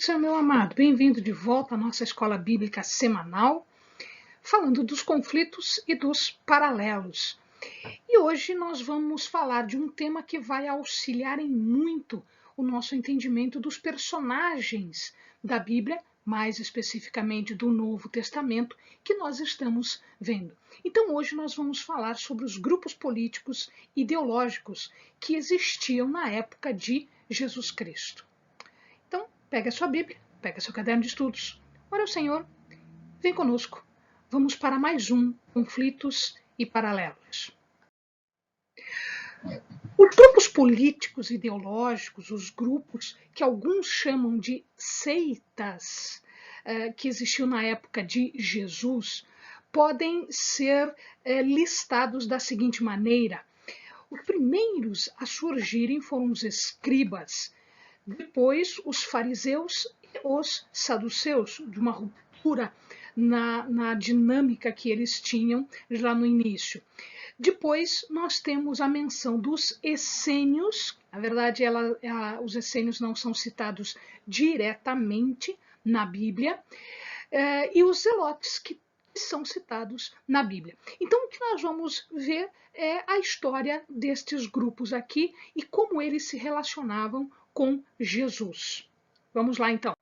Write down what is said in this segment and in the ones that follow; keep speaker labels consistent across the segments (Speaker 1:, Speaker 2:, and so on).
Speaker 1: Seu meu amado, bem-vindo de volta à nossa escola bíblica semanal, falando dos conflitos e dos paralelos. E hoje nós vamos falar de um tema que vai auxiliar em muito o nosso entendimento dos personagens da Bíblia, mais especificamente do Novo Testamento, que nós estamos vendo. Então hoje nós vamos falar sobre os grupos políticos ideológicos que existiam na época de Jesus Cristo. Então, pega a sua Bíblia, pega seu caderno de estudos, ora ao Senhor, vem conosco. Vamos para mais um Conflitos e Paralelos. Os grupos políticos ideológicos, os grupos que alguns chamam de seitas, que existiam na época de Jesus, podem ser listados da seguinte maneira. Os primeiros a surgirem foram os escribas, depois os fariseus e os saduceus, de uma ruptura na dinâmica que eles tinham já no início. Depois nós temos a menção dos essênios. Na verdade, os essênios não são citados diretamente na Bíblia, e os zelotes, que são citados na Bíblia. Então, o que nós vamos ver é a história destes grupos aqui e como eles se relacionavam com Jesus. Vamos lá, então.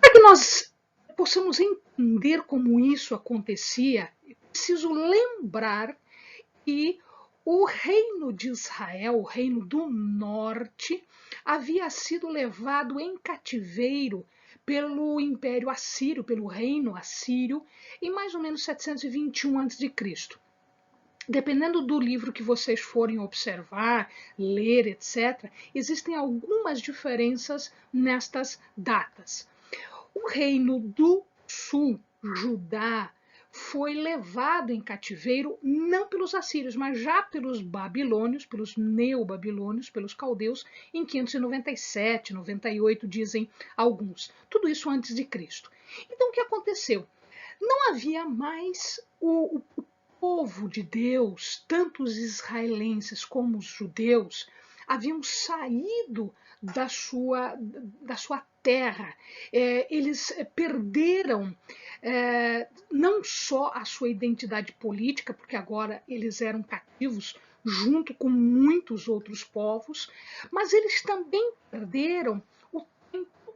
Speaker 1: Para que nós possamos entender como isso acontecia, preciso lembrar que o reino de Israel, o reino do norte, havia sido levado em cativeiro pelo Império Assírio, pelo reino assírio, em mais ou menos 721 a.C. Dependendo do livro que vocês forem observar, ler, etc., existem algumas diferenças nestas datas. O reino do sul, Judá, foi levado em cativeiro não pelos assírios, mas já pelos babilônios, pelos neobabilônios, pelos caldeus, em 597, 98, dizem alguns. Tudo isso antes de Cristo. Então, o que aconteceu? Não havia mais o povo de Deus, tanto os israelenses como os judeus, haviam saído da sua terra. Eles perderam não só a sua identidade política, porque agora eles eram cativos junto com muitos outros povos, mas eles também perderam o templo,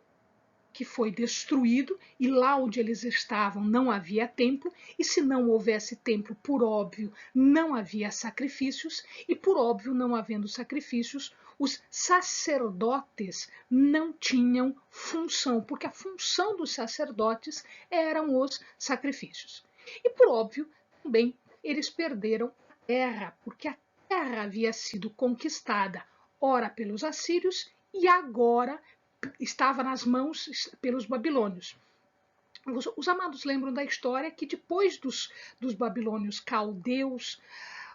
Speaker 1: que foi destruído, e lá onde eles estavam não havia templo, e se não houvesse templo, por óbvio, não havia sacrifícios, e por óbvio, não havendo sacrifícios, os sacerdotes não tinham função, porque a função dos sacerdotes eram os sacrifícios. E por óbvio, também eles perderam a terra, porque a terra havia sido conquistada, ora pelos assírios, e agora estava nas mãos pelos babilônios. Os amados lembram da história que depois dos babilônios caldeus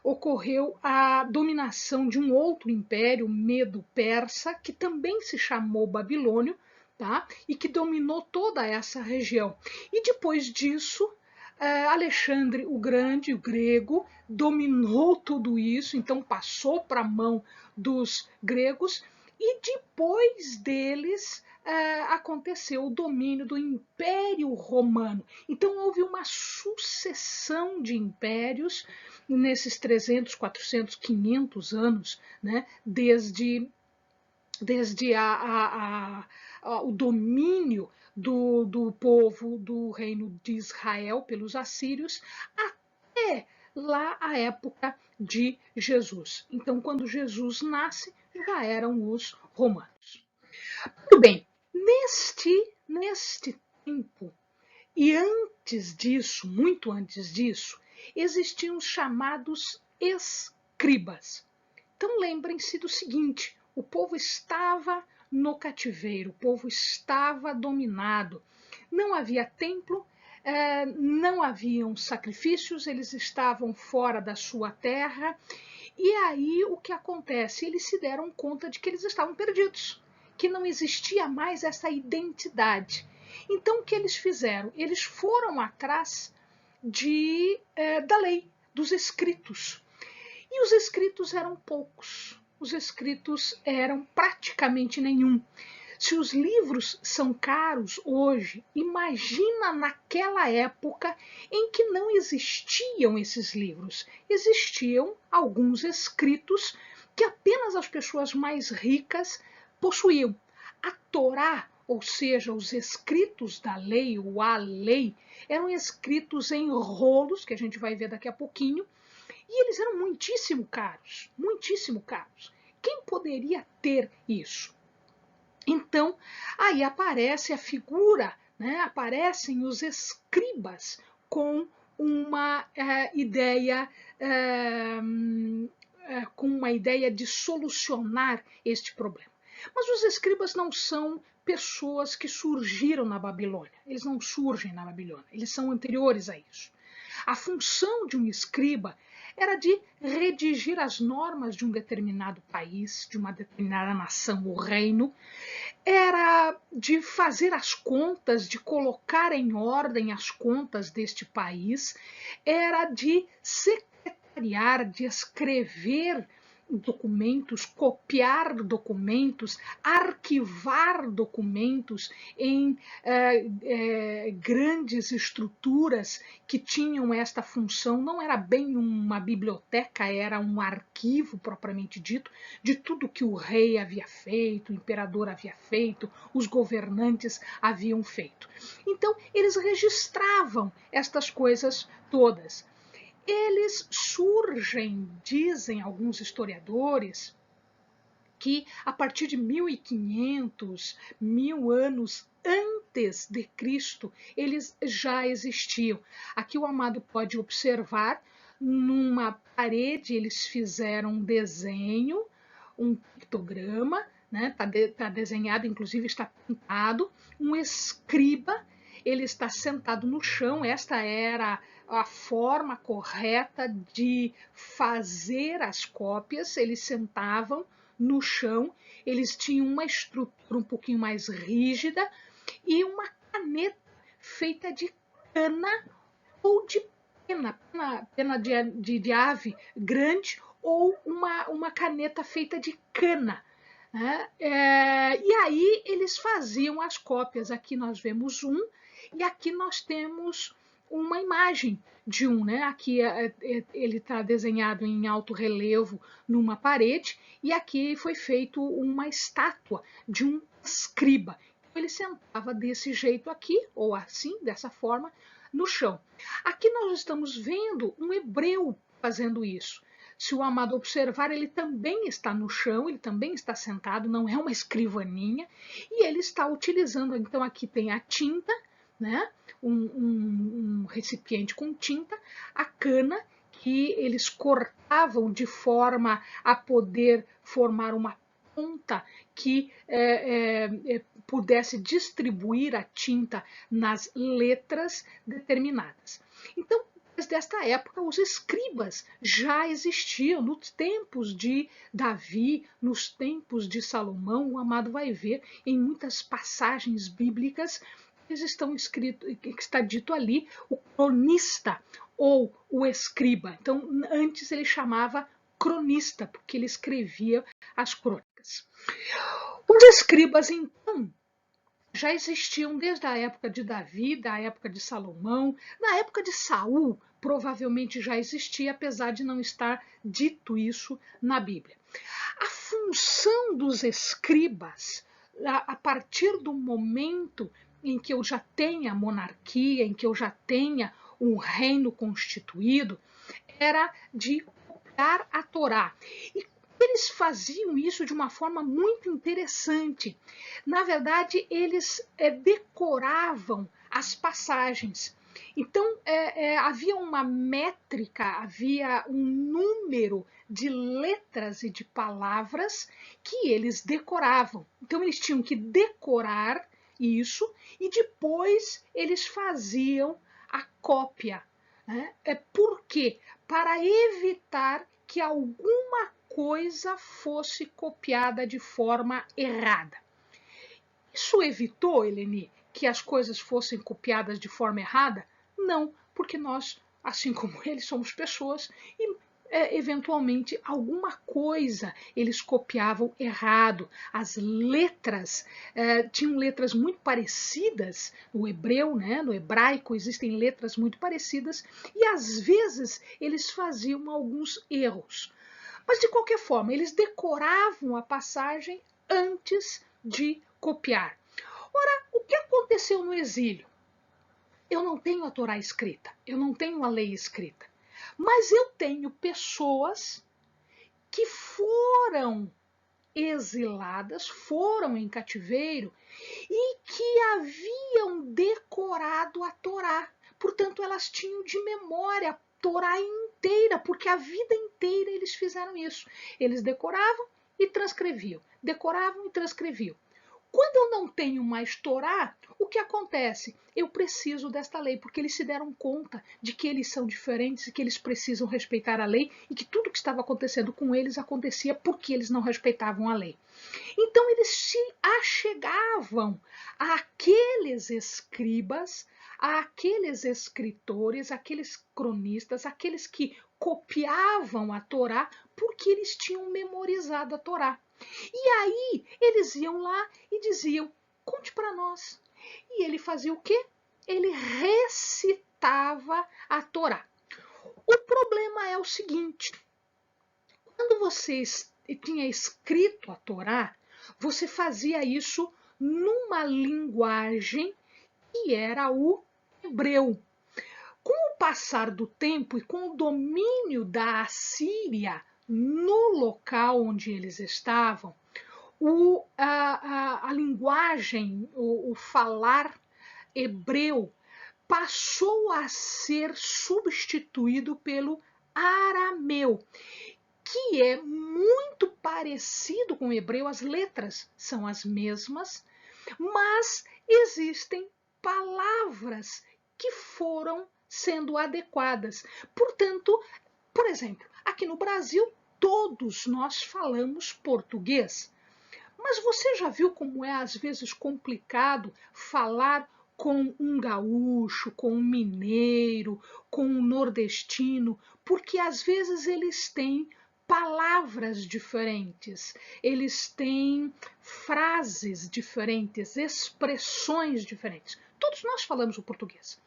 Speaker 1: ocorreu a dominação de um outro império, Medo-Persa, que também se chamou Babilônio, tá? E que dominou toda essa região. E depois disso, Alexandre o Grande, o grego, dominou tudo isso, então passou para a mão dos gregos, e depois deles aconteceu o domínio do Império Romano. Então houve uma sucessão de impérios nesses 300, 400, 500 anos, né, desde o domínio do povo do reino de Israel pelos assírios, até lá a época de Jesus. Então, quando Jesus nasce, já eram os romanos. Muito bem, neste tempo, e antes disso, muito antes disso, existiam os chamados escribas. Então lembrem-se do seguinte: o povo estava no cativeiro, o povo estava dominado, não havia templo, não haviam sacrifícios, eles estavam fora da sua terra, e aí o que acontece? Eles se deram conta de que eles estavam perdidos, que não existia mais essa identidade. Então o que eles fizeram? Eles foram atrás da lei, dos escritos. E os escritos eram poucos, os escritos eram praticamente nenhum. Se os livros são caros hoje, imagina naquela época em que não existiam esses livros. Existiam alguns escritos que apenas as pessoas mais ricas possuíam. A Torá, ou seja, os escritos da lei, ou a lei, eram escritos em rolos, que a gente vai ver daqui a pouquinho, e eles eram muitíssimo caros, muitíssimo caros. Quem poderia ter isso? Então, aí aparece a figura, né? Aparecem os escribas com uma ideia com uma ideia de solucionar este problema. Mas os escribas não são pessoas que surgiram na Babilônia. Eles não surgem na Babilônia, eles são anteriores a isso. A função de um escriba era de redigir as normas de um determinado país, de uma determinada nação ou reino, era de fazer as contas, de colocar em ordem as contas deste país, era de secretariar, de escrever documentos, copiar documentos, arquivar documentos em grandes estruturas que tinham esta função. Não era bem uma biblioteca, era um arquivo propriamente dito de tudo que o rei havia feito, o imperador havia feito, os governantes haviam feito. Então, eles registravam estas coisas todas. Eles surgem, dizem alguns historiadores, que a partir de 1500, 1000 anos antes de Cristo, eles já existiam. Aqui o amado pode observar, numa parede eles fizeram um desenho, um pictograma, né? Tá desenhado, inclusive está pintado, um escriba, ele está sentado no chão. Esta era a forma correta de fazer as cópias. Eles sentavam no chão, eles tinham uma estrutura um pouquinho mais rígida e uma caneta feita de cana ou de pena de ave grande, ou uma caneta feita de cana. Né? E aí eles faziam as cópias. Aqui nós vemos um, e aqui nós temos uma imagem de um, né? Aqui ele está desenhado em alto relevo numa parede, e aqui foi feito uma estátua de um escriba. Ele sentava desse jeito aqui, ou assim, dessa forma, no chão. Aqui nós estamos vendo um hebreu fazendo isso. Se o amado observar, ele também está no chão, ele também está sentado, não é uma escrivaninha, e ele está utilizando, então aqui tem a tinta, né? Um recipiente com tinta, a cana, que eles cortavam de forma a poder formar uma ponta que pudesse distribuir a tinta nas letras determinadas. Então, desde esta época, os escribas já existiam. Nos tempos de Davi, nos tempos de Salomão, o amado vai ver em muitas passagens bíblicas que está dito ali o cronista ou o escriba. Então, antes ele chamava cronista, porque ele escrevia as crônicas. Os escribas, então, já existiam desde a época de Davi, da época de Salomão, na época de Saul, provavelmente já existia, apesar de não estar dito isso na Bíblia. A função dos escribas, a partir do momento em que eu já tenha monarquia, em que eu já tenha um reino constituído, era de copiar a Torá. E eles faziam isso de uma forma muito interessante. Na verdade, eles decoravam as passagens. Então, havia uma métrica, havia um número de letras e de palavras que eles decoravam. Então, eles tinham que decorar isso e depois eles faziam a cópia. Né? Por quê? Para evitar que alguma coisa fosse copiada de forma errada. Isso evitou, Eleni, que as coisas fossem copiadas de forma errada? Não, porque nós, assim como eles, somos pessoas e eventualmente alguma coisa eles copiavam errado. As letras tinham letras muito parecidas no hebreu, né? No hebraico existem letras muito parecidas e às vezes eles faziam alguns erros. Mas de qualquer forma, eles decoravam a passagem antes de copiar. Ora, o que aconteceu no exílio? Eu não tenho a Torá escrita, eu não tenho a lei escrita, mas eu tenho pessoas que foram exiladas, foram em cativeiro e que haviam decorado a Torá. Portanto, elas tinham de memória a Torá inteira, porque a vida inteira eles fizeram isso. Eles decoravam e transcreviam, decoravam e transcreviam. Quando eu não tenho mais Torá, o que acontece? Eu preciso desta lei, porque eles se deram conta de que eles são diferentes e que eles precisam respeitar a lei e que tudo que estava acontecendo com eles acontecia porque eles não respeitavam a lei. Então eles se achegavam àqueles escribas, àqueles escritores, àqueles cronistas, àqueles que copiavam a Torá, porque eles tinham memorizado a Torá. E aí eles iam lá e diziam, conte para nós. E ele fazia o quê? Ele recitava a Torá. O problema é o seguinte, quando você tinha escrito a Torá, você fazia isso numa linguagem que era o hebreu. Com o passar do tempo e com o domínio da Assíria no local onde eles estavam, a linguagem, o falar hebreu passou a ser substituído pelo arameu, que é muito parecido com o hebreu, as letras são as mesmas, mas existem palavras que foram sendo adequadas. Portanto, por exemplo, aqui no Brasil, todos nós falamos português. Mas você já viu como é às vezes complicado falar com um gaúcho, com um mineiro, com um nordestino, porque às vezes eles têm palavras diferentes, eles têm frases diferentes, expressões diferentes. Todos nós falamos o português.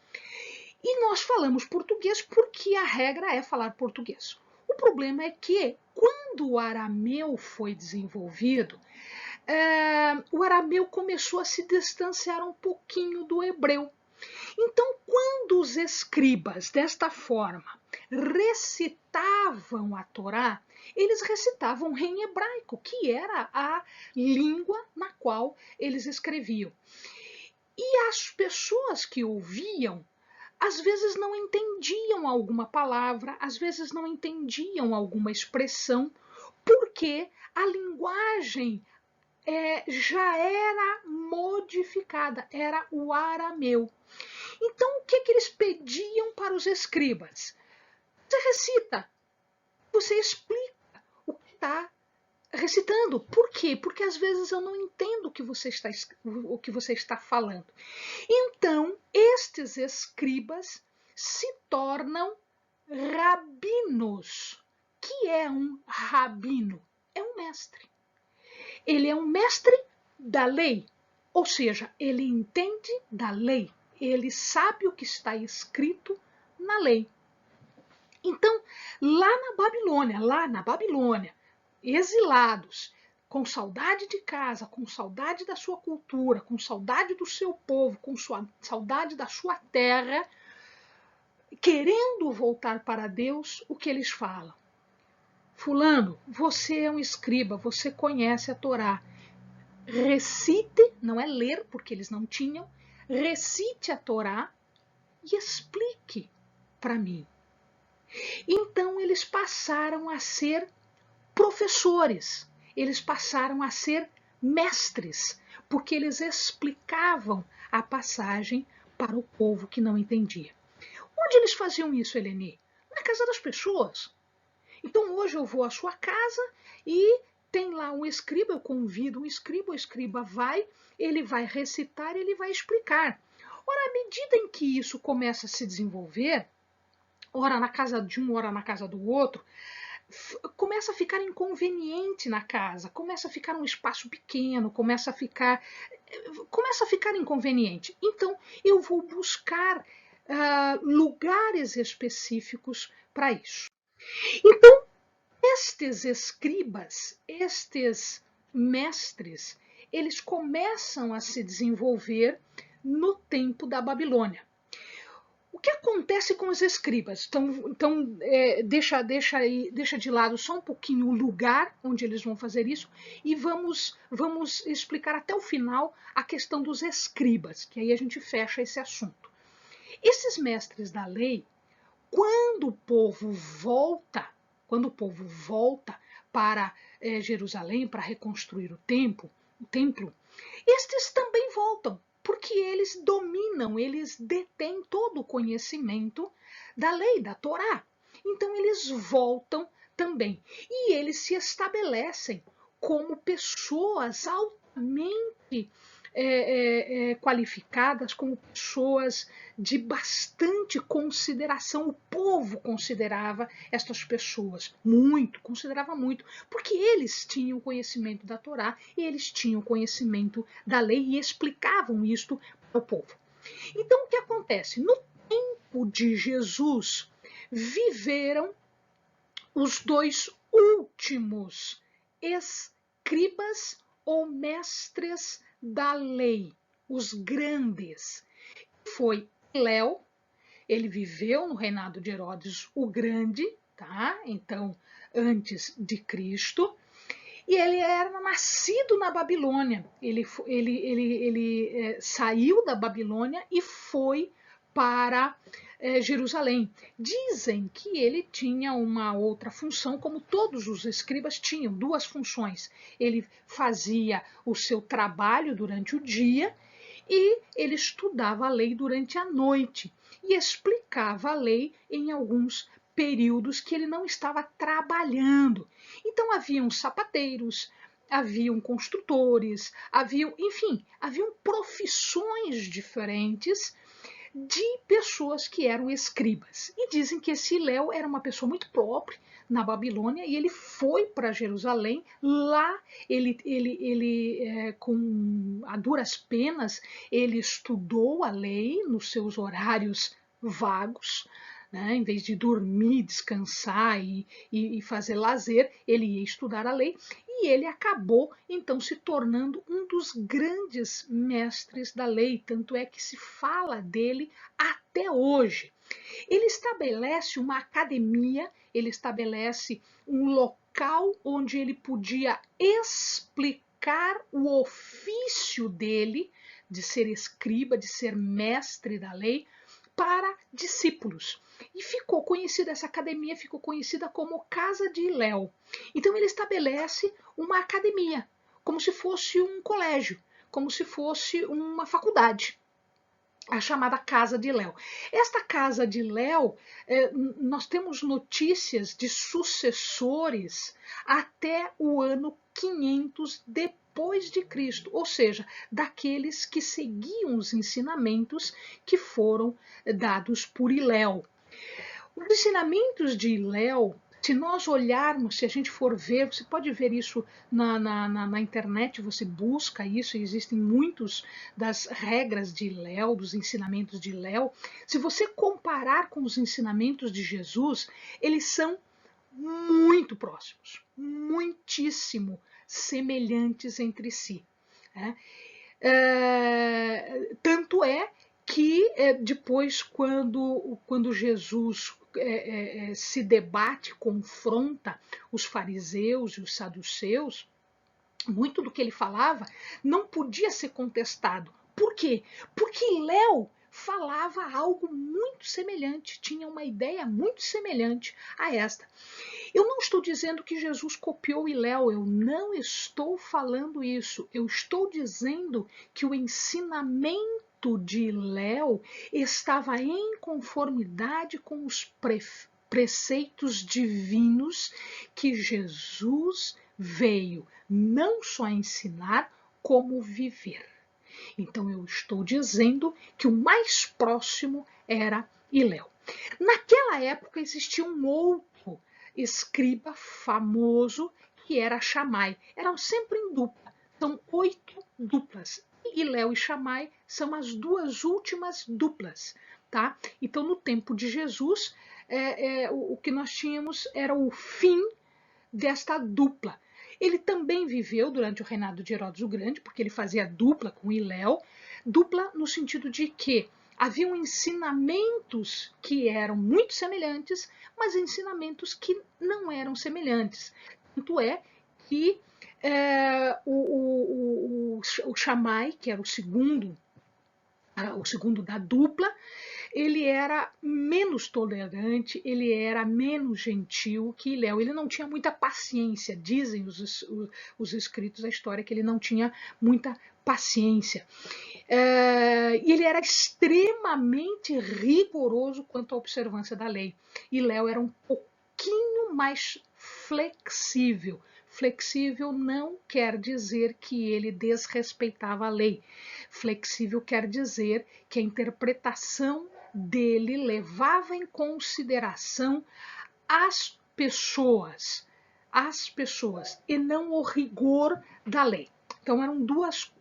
Speaker 1: E nós falamos português porque a regra é falar português. O problema é que, quando o arameu foi desenvolvido, o arameu começou a se distanciar um pouquinho do hebreu. Então, quando os escribas, desta forma, recitavam a Torá, eles recitavam em hebraico, que era a língua na qual eles escreviam. E as pessoas que ouviam, às vezes não entendiam alguma palavra, às vezes não entendiam alguma expressão, porque a linguagem já era modificada, era o arameu. Então, o que eles pediam para os escribas? Você recita, você explica o que está recitando. Por quê? Porque às vezes eu não entendo o que você está falando. Então, estes escribas se tornam rabinos. O que é um rabino? É um mestre. Ele é um mestre da lei, ou seja, ele entende da lei, ele sabe o que está escrito na lei. Então, lá na Babilônia, exilados, com saudade de casa, com saudade da sua cultura, com saudade do seu povo, com saudade da sua terra, querendo voltar para Deus, o que eles falam? Fulano, você é um escriba, você conhece a Torá. Recite, não é ler, porque eles não tinham, recite a Torá e explique para mim. Então eles passaram a ser professores, eles passaram a ser mestres, porque eles explicavam a passagem para o povo que não entendia. Onde eles faziam isso, Eleni? Na casa das pessoas. Então hoje eu vou à sua casa e tem lá um escriba, eu convido um escriba, o escriba vai, ele vai recitar, ele vai explicar. Ora, à medida em que isso começa a se desenvolver, ora na casa de um, ora na casa do outro, começa a ficar inconveniente na casa, começa a ficar um espaço pequeno, começa a ficar inconveniente. Então, eu vou buscar lugares específicos para isso. Então, estes escribas, estes mestres, eles começam a se desenvolver no tempo da Babilônia. O que acontece com os escribas? Então deixa de lado só um pouquinho o lugar onde eles vão fazer isso e vamos explicar até o final a questão dos escribas, que aí a gente fecha esse assunto. Esses mestres da lei, quando o povo volta para Jerusalém para reconstruir o templo, estes também voltam, porque eles dominam, eles detêm todo o conhecimento da lei, da Torá. Então eles voltam também. E eles se estabelecem como pessoas altamente qualificadas, como pessoas de bastante consideração. O povo considerava estas pessoas muito, considerava muito, porque eles tinham conhecimento da Torá e eles tinham conhecimento da lei e explicavam isto para o povo. Então, o que acontece? No tempo de Jesus, viveram os dois últimos escribas ou mestres da lei, os grandes. Foi Léo, ele viveu no reinado de Herodes o Grande, tá? Então, antes de Cristo, e ele era nascido na Babilônia. Ele saiu da Babilônia e foi para Jerusalém. Dizem que ele tinha uma outra função, como todos os escribas tinham, duas funções. Ele fazia o seu trabalho durante o dia e ele estudava a lei durante a noite e explicava a lei em alguns períodos que ele não estava trabalhando. Então haviam sapateiros, haviam construtores, haviam profissões diferentes de pessoas que eram escribas. E dizem que esse Léo era uma pessoa muito pobre na Babilônia e ele foi para Jerusalém. Lá com a duras penas, ele estudou a lei nos seus horários vagos, né? Em vez de dormir, descansar e fazer lazer, ele ia estudar a lei e ele acabou então se tornando um dos grandes mestres da lei, tanto é que se fala dele até hoje. Ele estabelece uma academia, ele estabelece um local onde ele podia explicar o ofício dele de ser escriba, de ser mestre da lei, para discípulos. E ficou conhecida, essa academia ficou conhecida como Casa de Léo. Então ele estabelece uma academia, como se fosse um colégio, como se fosse uma faculdade, a chamada Casa de Léo. Esta Casa de Léo, nós temos notícias de sucessores até o ano 500 depois de Cristo, ou seja, daqueles que seguiam os ensinamentos que foram dados por Iléu. Os ensinamentos de Iléu, se nós olharmos, se a gente for ver, você pode ver isso na internet, você busca isso, existem muitas das regras de Iléu, dos ensinamentos de Iléu. Se você comparar com os ensinamentos de Jesus, eles são muito próximos, muitíssimo semelhantes entre si. Né? Tanto é que depois, quando Jesus se debate, confronta os fariseus e os saduceus, muito do que ele falava não podia ser contestado. Por quê? Porque Léo falava algo muito semelhante, tinha uma ideia muito semelhante a esta. Eu não estou dizendo que Jesus copiou Iléu, eu não estou falando isso. Eu estou dizendo que o ensinamento de Iléu estava em conformidade com os preceitos divinos que Jesus veio não só ensinar, como viver. Então eu estou dizendo que o mais próximo era Iléu. Naquela época existia um outro escriba famoso que era Shammai. Eram sempre em dupla, são 8 duplas. Hilel e Shammai são as duas últimas duplas. Tá? Então, no tempo de Jesus, o que nós tínhamos era o fim desta dupla. Ele também viveu durante o reinado de Herodes o Grande, porque ele fazia dupla com Hilel, dupla no sentido de que haviam ensinamentos que eram muito semelhantes, mas ensinamentos que não eram semelhantes. Tanto é que o Shammai, que era o segundo da dupla, ele era menos tolerante, ele era menos gentil que Hilel. Ele não tinha muita paciência, dizem os escritos da história que ele não tinha muita paciência. E ele era extremamente rigoroso quanto à observância da lei. Hilel era um pouquinho mais flexível. Flexível não quer dizer que ele desrespeitava a lei. Flexível quer dizer que a interpretação dele levava em consideração as pessoas, e não o rigor da lei. Então eram duas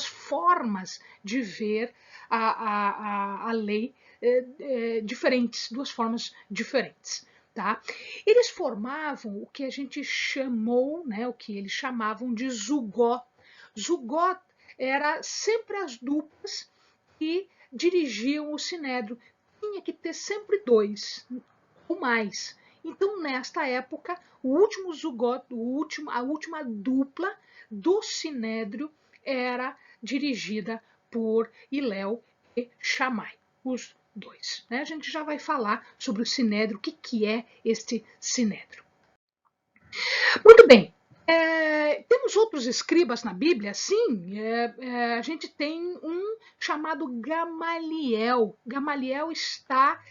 Speaker 1: formas de ver a lei diferentes, duas formas diferentes. Tá? Eles formavam o que a gente chamou, né, o que eles chamavam de zugó. Zugó era sempre as duplas que dirigiam o sinédrio. Tinha que ter sempre 2 ou mais. Então, nesta época, o último zugó, a última dupla do sinédrio era dirigida por Hilel e Shammai, os 2. Né? A gente já vai falar sobre o sinédrio, o que é este sinédrio. Muito bem. Temos outros escribas na Bíblia? Sim, a gente tem um chamado Gamaliel. Gamaliel está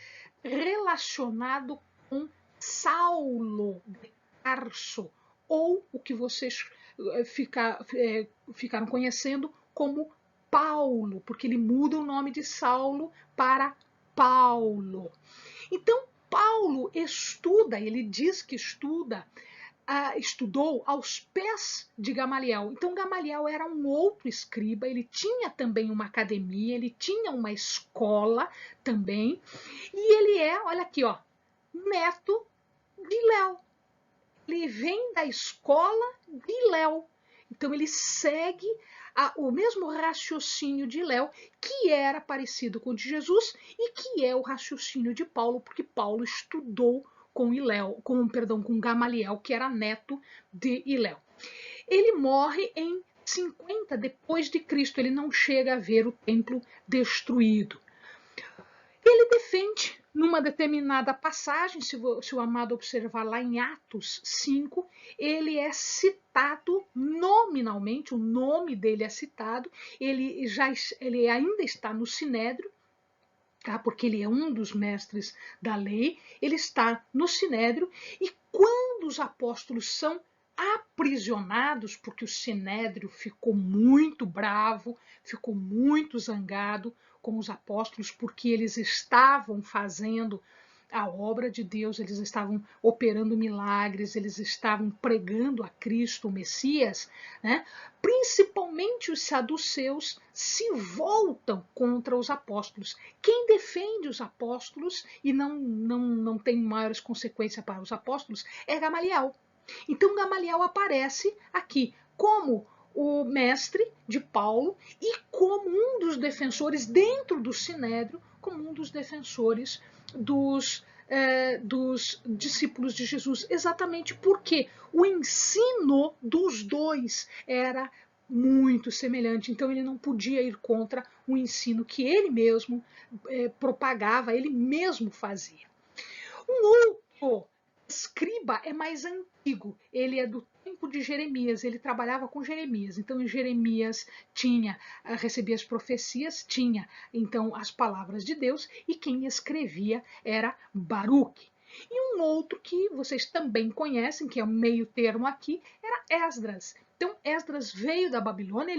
Speaker 1: relacionado com Saulo de Tarso, ou o que vocês ficaram conhecendo como Paulo, porque ele muda o nome de Saulo para Paulo. Então, Paulo estuda, ele diz que estudou aos pés de Gamaliel. Então, Gamaliel era um outro escriba, ele tinha também uma academia, ele tinha uma escola também, e ele olha aqui, ó, neto de Hilel. Ele vem da escola de Hilel. Então, ele segue o mesmo raciocínio de Hilel, que era parecido com o de Jesus e que é o raciocínio de Paulo, porque Paulo estudou com Gamaliel, que era neto de Hilel. Ele morre em 50 depois de Cristo, ele não chega a ver o templo destruído. Ele defende, numa determinada passagem, se o amado observar lá em Atos 5, ele é citado nominalmente, o nome dele é citado, ele ainda está no Sinédrio, tá? Porque ele é um dos mestres da lei, ele está no Sinédrio, e quando os apóstolos são aprisionados, porque o Sinédrio ficou muito bravo, ficou muito zangado com os apóstolos, porque eles estavam fazendo a obra de Deus, eles estavam operando milagres, eles estavam pregando a Cristo, o Messias, né? Principalmente os saduceus se voltam contra os apóstolos. Quem defende os apóstolos e não tem maiores consequências para os apóstolos é Gamaliel. Então Gamaliel aparece aqui como o mestre de Paulo e como um dos defensores dentro do Sinédrio, como um dos defensores dos discípulos de Jesus, exatamente porque o ensino dos dois era muito semelhante, então ele não podia ir contra o ensino que ele mesmo propagava, ele mesmo fazia. Um outro escriba é mais antigo, ele é do tempo de Jeremias, ele trabalhava com Jeremias, então Jeremias recebia as profecias, tinha então as palavras de Deus, e quem escrevia era Baruque. E um outro que vocês também conhecem, que é o meio termo aqui, era Esdras. Então, Esdras veio da Babilônia,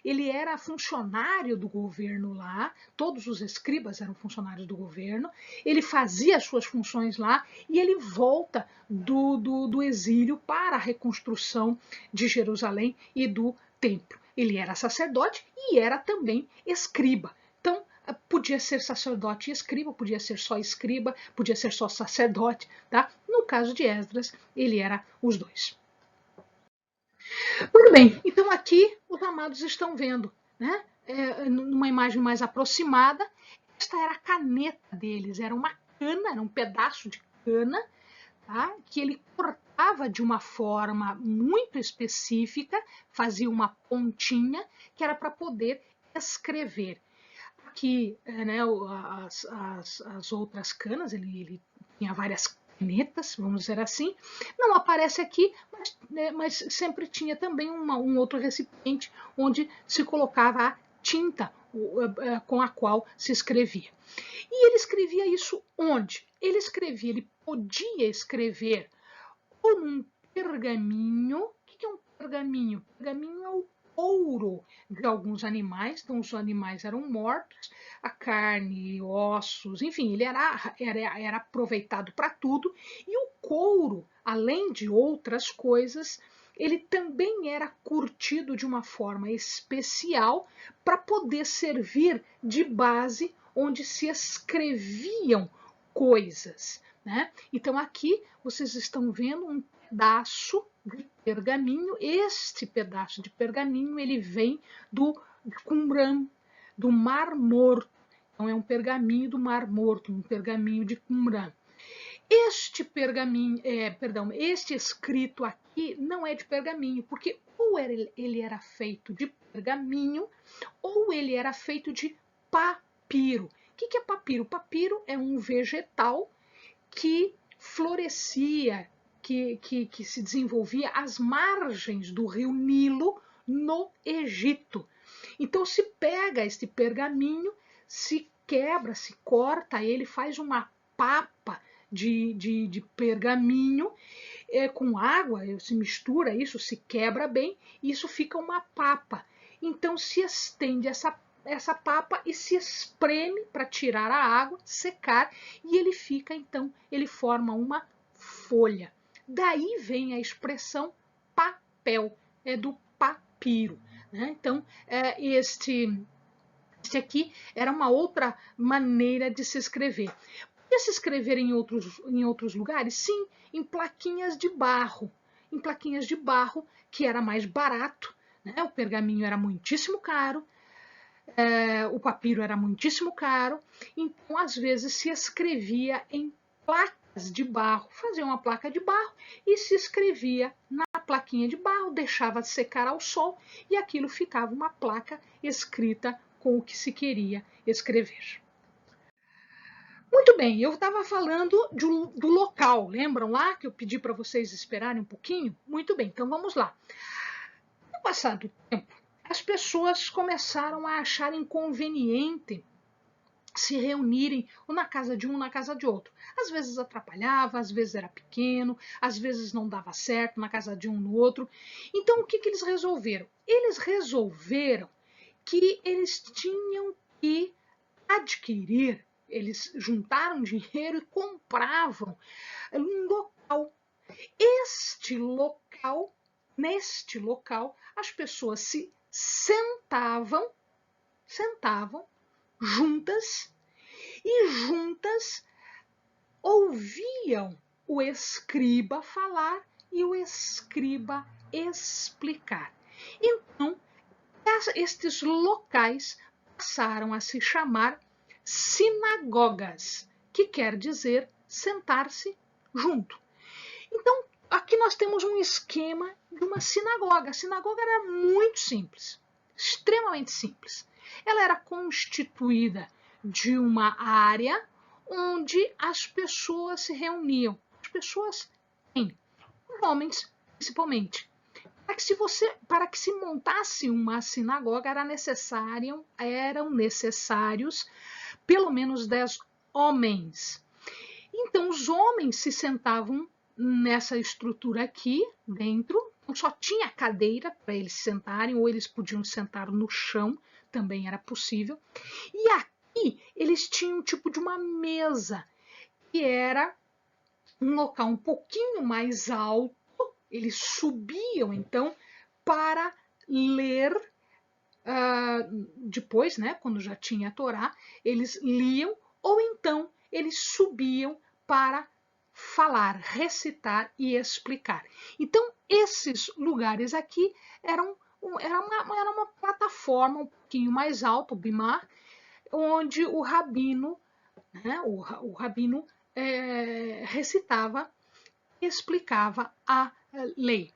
Speaker 1: ele era funcionário do governo lá, todos os escribas eram funcionários do governo, ele fazia as suas funções lá e ele volta do exílio para a reconstrução de Jerusalém e do templo. Ele era sacerdote e era também escriba. Então, podia ser sacerdote e escriba, podia ser só escriba, podia ser só sacerdote, tá? No caso de Esdras, ele era os dois. Muito bem, então aqui os amados estão vendo, né? Numa imagem mais aproximada, esta era a caneta deles, era uma cana, era um pedaço de cana, tá? Que ele cortava de uma forma muito específica, fazia uma pontinha, que era para poder escrever. Aqui, né, as outras canas, ele tinha várias canetas, vamos dizer assim, não aparece aqui, mas sempre tinha também um outro recipiente onde se colocava a tinta com a qual se escrevia. E ele escrevia isso onde? Ele podia escrever ou num pergaminho. O que é um pergaminho? Pergaminho é o couro de alguns animais, então os animais eram mortos, a carne, ossos, enfim, ele era aproveitado para tudo, e o couro, além de outras coisas, ele também era curtido de uma forma especial para poder servir de base onde se escreviam coisas, né? Então aqui vocês estão vendo um pedaço de pergaminho. Este pedaço de pergaminho ele vem do Qumran, do Mar Morto. Então é um pergaminho do Mar Morto, um pergaminho de Qumran. Este pergaminho, este escrito aqui não é de pergaminho, porque ou ele era feito de pergaminho ou ele era feito de papiro. O que é papiro? Papiro é um vegetal que florescia, que se desenvolvia às margens do rio Nilo, no Egito. Então se pega este pergaminho, se quebra, se corta ele, faz uma papa de pergaminho com água, se mistura isso, se quebra bem, e isso fica uma papa. Então se estende essa papa e se espreme para tirar a água, secar, e ele fica, então, ele forma uma folha. Daí vem a expressão papel, é do papiro, né? Então, este aqui era uma outra maneira de se escrever. Podia se escrever em outros lugares? Sim, em plaquinhas de barro. Em plaquinhas de barro, que era mais barato, né? O pergaminho era muitíssimo caro, o papiro era muitíssimo caro, então às vezes se escrevia em placas de barro, fazia uma placa de barro e se escrevia na plaquinha de barro, deixava secar ao sol e aquilo ficava uma placa escrita com o que se queria escrever. Muito bem, eu estava falando do local, lembram lá que eu pedi para vocês esperarem um pouquinho? Muito bem, então vamos lá. No passar do tempo, as pessoas começaram a achar inconveniente se reunirem ou na casa de um, na casa de outro. Às vezes atrapalhava, às vezes era pequeno, às vezes não dava certo na casa de um no outro. Então o que eles resolveram? Eles resolveram que eles tinham que adquirir, eles juntaram dinheiro e compravam um local. Neste local, as pessoas se sentavam juntas e juntas ouviam o escriba falar e o escriba explicar. Então, estes locais passaram a se chamar sinagogas, que quer dizer sentar-se junto. Então, aqui nós temos um esquema de uma sinagoga. A sinagoga era muito simples, extremamente simples. Ela era constituída de uma área onde as pessoas se reuniam. As pessoas, os homens principalmente. Para que se montasse uma sinagoga eram necessários pelo menos 10 homens. Então os homens se sentavam nessa estrutura aqui dentro, então só tinha cadeira para eles sentarem, ou eles podiam sentar no chão, também era possível. E aqui eles tinham um tipo de uma mesa, que era um local um pouquinho mais alto, eles subiam então para ler. Depois, né, quando já tinha a Torá, eles liam, ou então eles subiam para falar, recitar e explicar. Então, esses lugares aqui era uma plataforma um pouquinho mais alta, o bimar, onde o rabino, né, o rabino recitava e explicava a lei.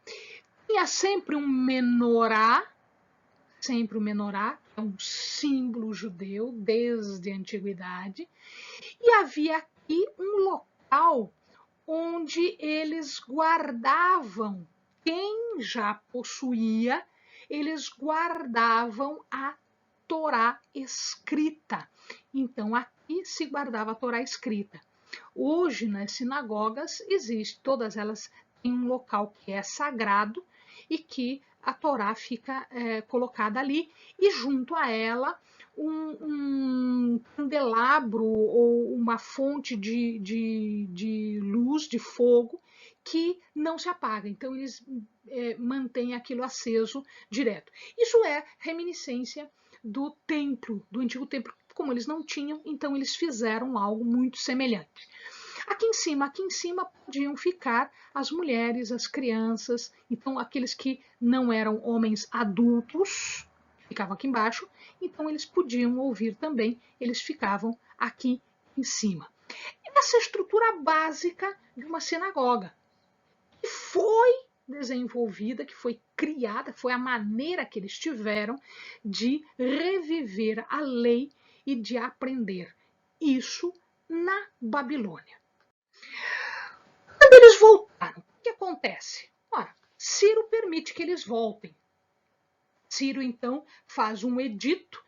Speaker 1: Tinha sempre o menorá, é um símbolo judeu desde a antiguidade, e havia aqui um local onde eles guardavam, quem já possuía, eles guardavam a Torá escrita. Então aqui se guardava a Torá escrita. Hoje nas sinagogas existe, todas elas têm um local que é sagrado e que a Torá fica colocada ali, e junto a ela um candelabro ou uma fonte de luz, de fogo, que não se apaga. Então eles mantêm aquilo aceso direto. Isso é reminiscência do templo, do antigo templo. Como eles não tinham, então eles fizeram algo muito semelhante. Aqui em cima podiam ficar as mulheres, as crianças, então aqueles que não eram homens adultos ficavam aqui embaixo, então eles podiam ouvir também, eles ficavam aqui em cima. Essa estrutura básica de uma sinagoga, que foi desenvolvida, que foi criada, foi a maneira que eles tiveram de reviver a lei e de aprender isso na Babilônia. Quando eles voltaram, o que acontece? Ora, Ciro permite que eles voltem. Ciro, então, faz um edito,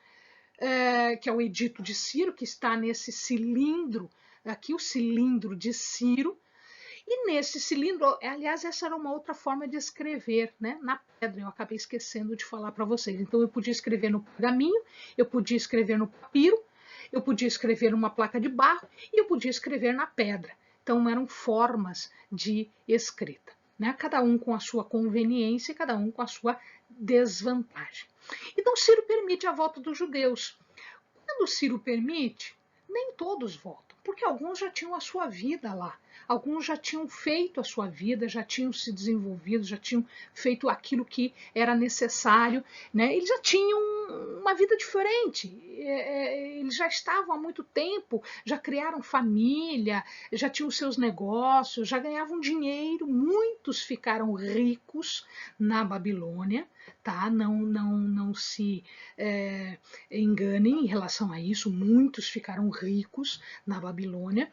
Speaker 1: que é o edito de Ciro, que está nesse cilindro, aqui o cilindro de Ciro, e nesse cilindro, aliás, essa era uma outra forma de escrever, né? Na pedra, eu acabei esquecendo de falar para vocês. Então eu podia escrever no pergaminho, eu podia escrever no papiro, eu podia escrever numa placa de barro e eu podia escrever na pedra. Então eram formas de escrita, né? Cada um com a sua conveniência, cada um com a sua desvantagem. Então Ciro permite a volta dos judeus. Quando Ciro permite, nem todos voltam, porque alguns já tinham a sua vida lá. Alguns já tinham feito a sua vida, já tinham se desenvolvido, já tinham feito aquilo que era necessário, né? Eles já tinham uma vida diferente, eles já estavam há muito tempo, já criaram família, já tinham seus negócios, já ganhavam dinheiro, muitos ficaram ricos na Babilônia, tá? Não se enganem em relação a isso, muitos ficaram ricos na Babilônia.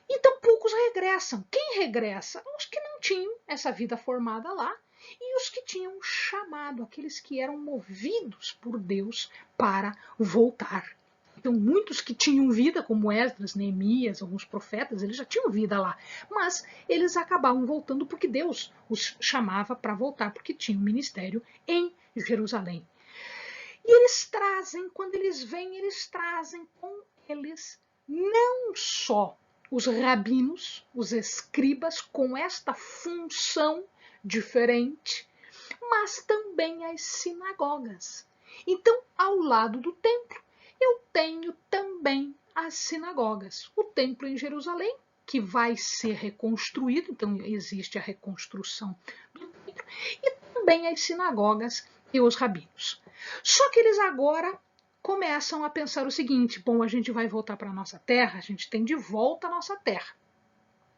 Speaker 1: Então poucos regressam. Quem regressa? Os que não tinham essa vida formada lá e os que tinham chamado, aqueles que eram movidos por Deus para voltar. Então muitos que tinham vida, como Esdras, Neemias, alguns profetas, eles já tinham vida lá, mas eles acabavam voltando porque Deus os chamava para voltar, porque tinham um ministério em Jerusalém. E eles trazem, quando eles vêm, eles trazem com eles não só os rabinos, os escribas, com esta função diferente, mas também as sinagogas. Então, ao lado do templo, eu tenho também as sinagogas. O templo em Jerusalém, que vai ser reconstruído, então existe a reconstrução do templo, e também as sinagogas e os rabinos. Só que eles agora começam a pensar o seguinte: bom, a gente vai voltar para a nossa terra, a gente tem de volta a nossa terra.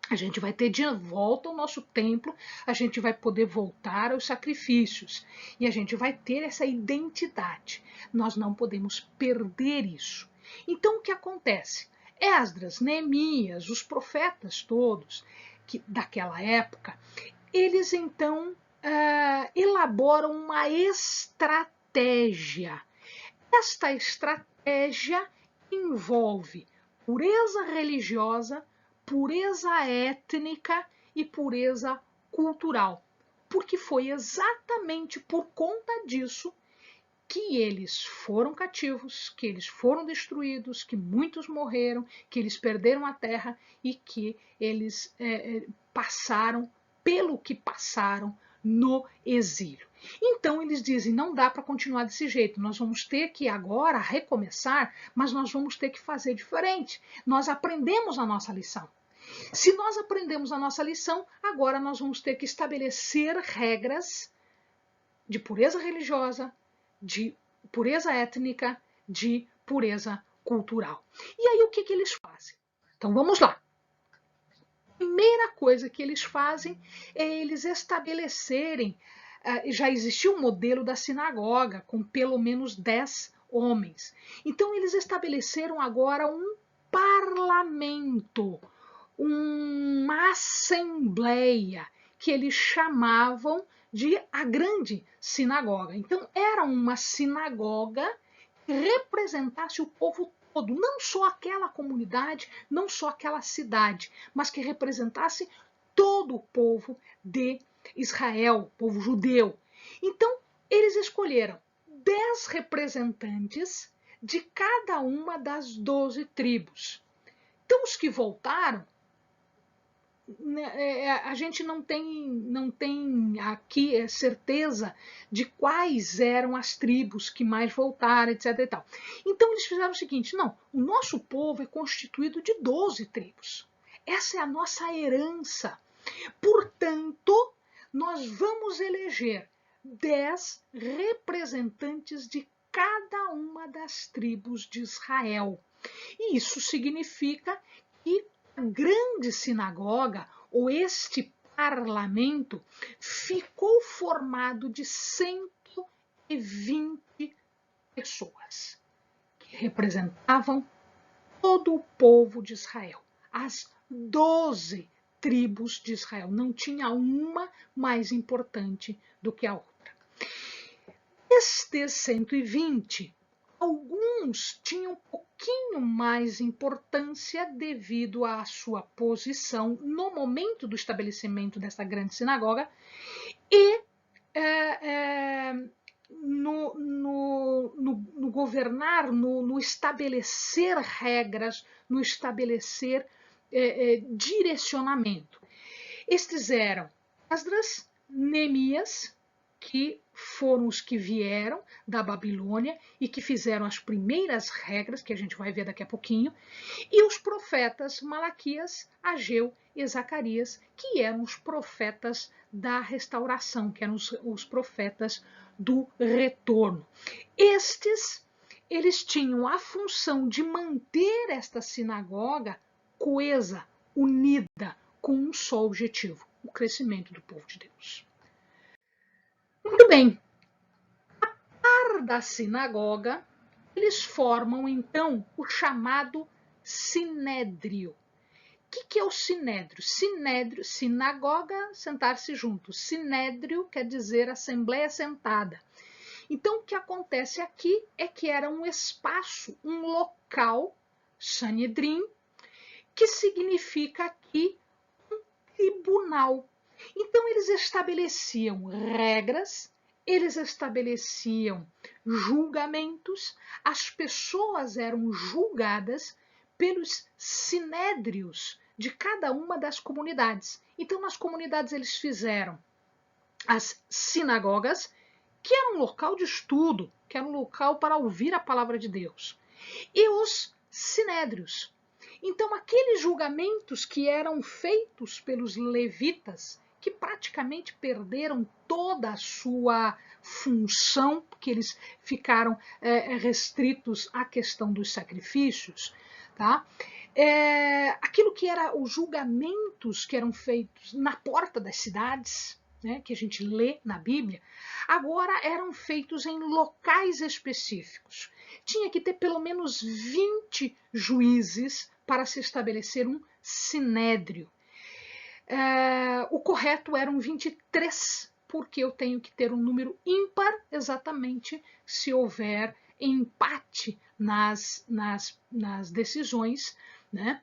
Speaker 1: A gente vai ter de volta o nosso templo, a gente vai poder voltar aos sacrifícios e a gente vai ter essa identidade. Nós não podemos perder isso. Então o que acontece? Esdras, Neemias, os profetas todos daquela época, eles então elaboram uma estratégia. Esta estratégia envolve pureza religiosa, pureza étnica e pureza cultural, porque foi exatamente por conta disso que eles foram cativos, que eles foram destruídos, que muitos morreram, que eles perderam a terra e que eles passaram pelo que passaram no exílio. Então eles dizem, não dá para continuar desse jeito, nós vamos ter que agora recomeçar, mas nós vamos ter que fazer diferente. Nós aprendemos a nossa lição. Se nós aprendemos a nossa lição, agora nós vamos ter que estabelecer regras de pureza religiosa, de pureza étnica, de pureza cultural. E aí o que eles fazem? Então vamos lá. A primeira coisa que eles fazem é eles estabelecerem, já existia um modelo da sinagoga com pelo menos 10 homens. Então eles estabeleceram agora um parlamento, uma assembleia que eles chamavam de a grande sinagoga. Então era uma sinagoga que representasse o povo todo, não só aquela comunidade, não só aquela cidade, mas que representasse todo o povo de Israel, o povo judeu. Então eles escolheram 10 representantes de cada uma das 12 tribos. Então os que voltaram, a gente não tem aqui certeza de quais eram as tribos que mais voltaram, etc. e tal. Então eles fizeram o seguinte, não, o nosso povo é constituído de 12 tribos. Essa é a nossa herança. Portanto, nós vamos eleger 10 representantes de cada uma das tribos de Israel. E isso significa que a grande sinagoga, ou este parlamento, ficou formado de 120 pessoas, que representavam todo o povo de Israel, as 12 tribos de Israel. Não tinha uma mais importante do que a outra. Destes 120, alguns tinham um pouquinho mais importância devido à sua posição no momento do estabelecimento dessa grande sinagoga e no governar, no estabelecer regras, no estabelecer direcionamento. Estes eram Esdras, Neemias, que foram os que vieram da Babilônia e que fizeram as primeiras regras, que a gente vai ver daqui a pouquinho, e os profetas Malaquias, Ageu e Zacarias, que eram os profetas da restauração, que eram os profetas do retorno. Eles tinham a função de manter esta sinagoga coesa, unida, com um só objetivo, o crescimento do povo de Deus. Muito bem, a par da sinagoga, eles formam então o chamado sinédrio. O que é o sinédrio? Sinédrio, sinagoga, sentar-se junto. Sinédrio quer dizer assembleia sentada. Então o que acontece aqui é que era um espaço, um local, Sanedrim, que significa aqui um tribunal. Então eles estabeleciam regras, eles estabeleciam julgamentos, as pessoas eram julgadas pelos sinédrios de cada uma das comunidades. Então nas comunidades eles fizeram as sinagogas, que era um local de estudo, que era um local para ouvir a palavra de Deus, e os sinédrios. Então aqueles julgamentos que eram feitos pelos levitas, que praticamente perderam toda a sua função, porque eles ficaram restritos à questão dos sacrifícios, tá? Aquilo que eram os julgamentos que eram feitos na porta das cidades, né, que a gente lê na Bíblia, agora eram feitos em locais específicos. Tinha que ter pelo menos 20 juízes para se estabelecer um sinédrio. O correto eram 23, porque eu tenho que ter um número ímpar exatamente se houver empate nas decisões, né?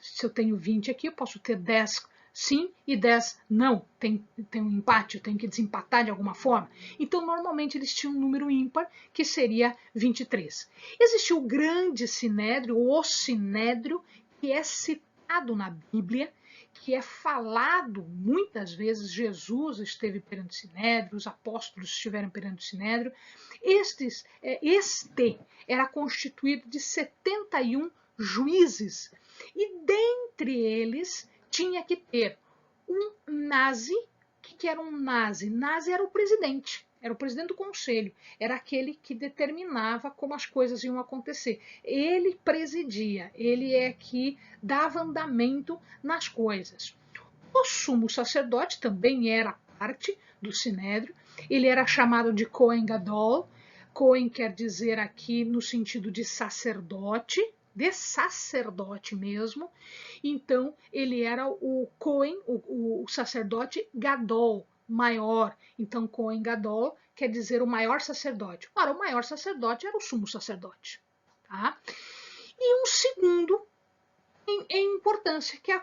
Speaker 1: Se eu tenho 20 aqui, eu posso ter 10 sim e 10 não. Tem um empate, eu tenho que desempatar de alguma forma. Então, normalmente, eles tinham um número ímpar, que seria 23. Existiu o grande sinédrio, o sinédrio, que é citado na Bíblia, que é falado muitas vezes. Jesus esteve perante o sinédrio, os apóstolos estiveram perante o sinédrio. Este era constituído de 71 juízes, e dentre eles tinha que ter um nazi. O que era um nazi? Nazi era o presidente do conselho, era aquele que determinava como as coisas iam acontecer. Ele presidia, ele é que dava andamento nas coisas. O sumo sacerdote também era parte do sinédrio, ele era chamado de Cohen Gadol. Cohen quer dizer aqui no sentido de sacerdote mesmo. Então, ele era o Cohen, o sacerdote Gadol, maior. Então, Cohen Gadol quer dizer o maior sacerdote. Ora, o maior sacerdote era o sumo sacerdote. Tá? E um segundo em importância, que é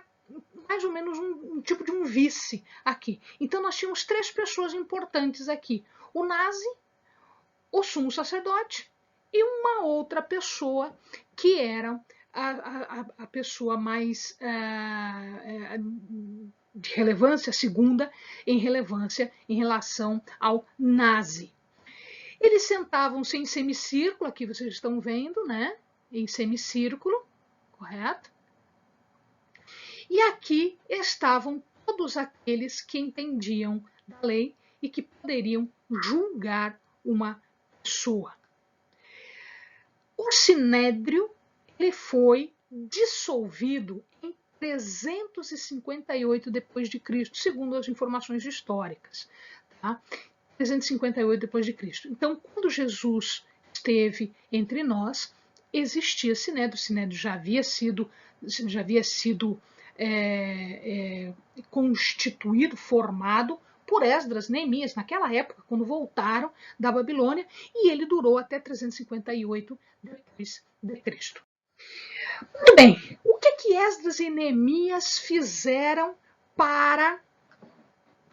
Speaker 1: mais ou menos um tipo de um vice aqui. Então, nós tínhamos 3 pessoas importantes aqui: o nazi, o sumo sacerdote e uma outra pessoa que era a pessoa mais de relevância, segunda em relevância em relação ao nazi. Eles sentavam-se em semicírculo, aqui vocês estão vendo, né? Em semicírculo, correto? E aqui estavam todos aqueles que entendiam da lei e que poderiam julgar uma pessoa. O sinédrio ele foi dissolvido em 358 depois de Cristo, segundo as informações históricas, tá? 358 depois de Cristo. Então, quando Jesus esteve entre nós, existia sinédrio. O sinédrio já havia sido constituído, formado por Esdras, Neemias, naquela época, quando voltaram da Babilônia, e ele durou até 358 depois de Cristo. Muito bem, o que Esdras e Neemias fizeram para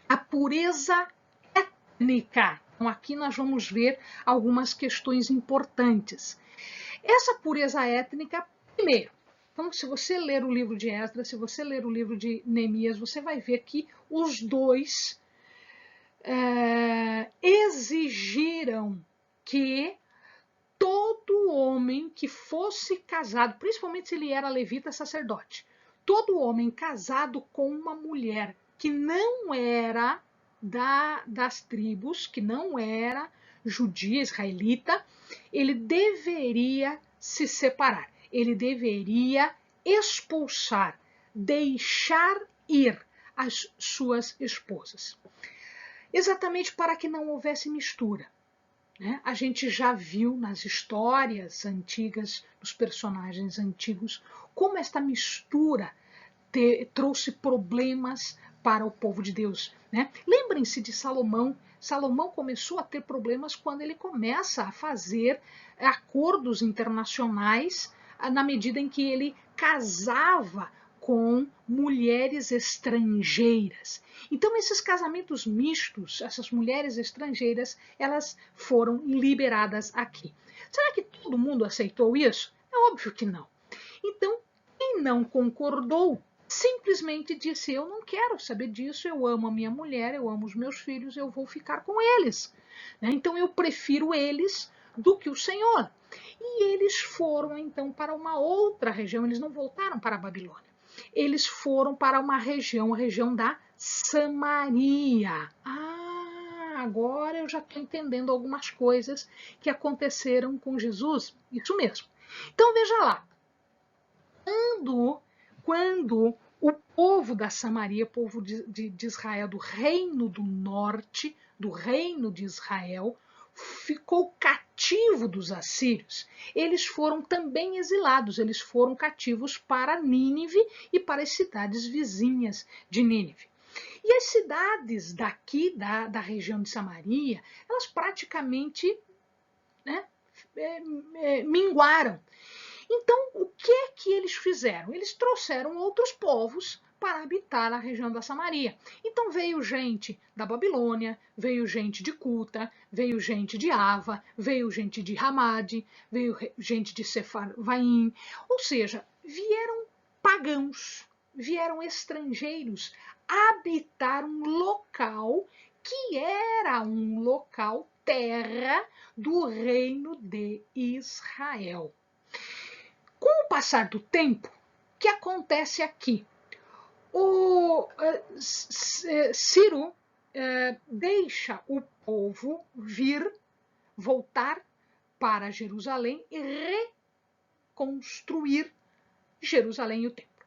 Speaker 1: a pureza étnica? Então, aqui nós vamos ver algumas questões importantes. Essa pureza étnica, primeiro, então, se você ler o livro de Esdras, se você ler o livro de Neemias, você vai ver que os dois exigiram que todo homem que fosse casado, principalmente se ele era levita sacerdote, todo homem casado com uma mulher que não era das tribos, que não era judia, israelita, ele deveria se separar, ele deveria expulsar, deixar ir as suas esposas. Exatamente para que não houvesse mistura. Né? A gente já viu nas histórias antigas, nos personagens antigos, como esta mistura trouxe problemas para o povo de Deus. Né? Lembrem-se de Salomão. Salomão começou a ter problemas quando ele começa a fazer acordos internacionais na medida em que ele casava com mulheres estrangeiras. Então, esses casamentos mistos, essas mulheres estrangeiras, elas foram liberadas aqui. Será que todo mundo aceitou isso? É óbvio que não. Então, quem não concordou simplesmente disse: eu não quero saber disso, eu amo a minha mulher, eu amo os meus filhos, eu vou ficar com eles. Então, eu prefiro eles do que o Senhor. E eles foram, então, para uma outra região, eles não voltaram para a Babilônia. Eles foram para uma região, a região da Samaria. Agora eu já estou entendendo algumas coisas que aconteceram com Jesus. Isso mesmo. Então veja lá. Quando o povo da Samaria, povo de Israel, do reino do norte, do reino de Israel, ficou cativo dos assírios, eles foram também exilados, eles foram cativos para Nínive e para as cidades vizinhas de Nínive. E as cidades daqui, da região de Samaria, elas praticamente minguaram. Então, o que é que eles fizeram? Eles trouxeram outros povos para habitar a região da Samaria. Então veio gente da Babilônia, veio gente de Cuta, veio gente de Ava, veio gente de Ramade, veio gente de Sefarvaim, ou seja, vieram pagãos, vieram estrangeiros habitar um local que era um local terra do reino de Israel. Com o passar do tempo, o que acontece aqui? O Ciro deixa o povo voltar para Jerusalém e reconstruir Jerusalém e o templo.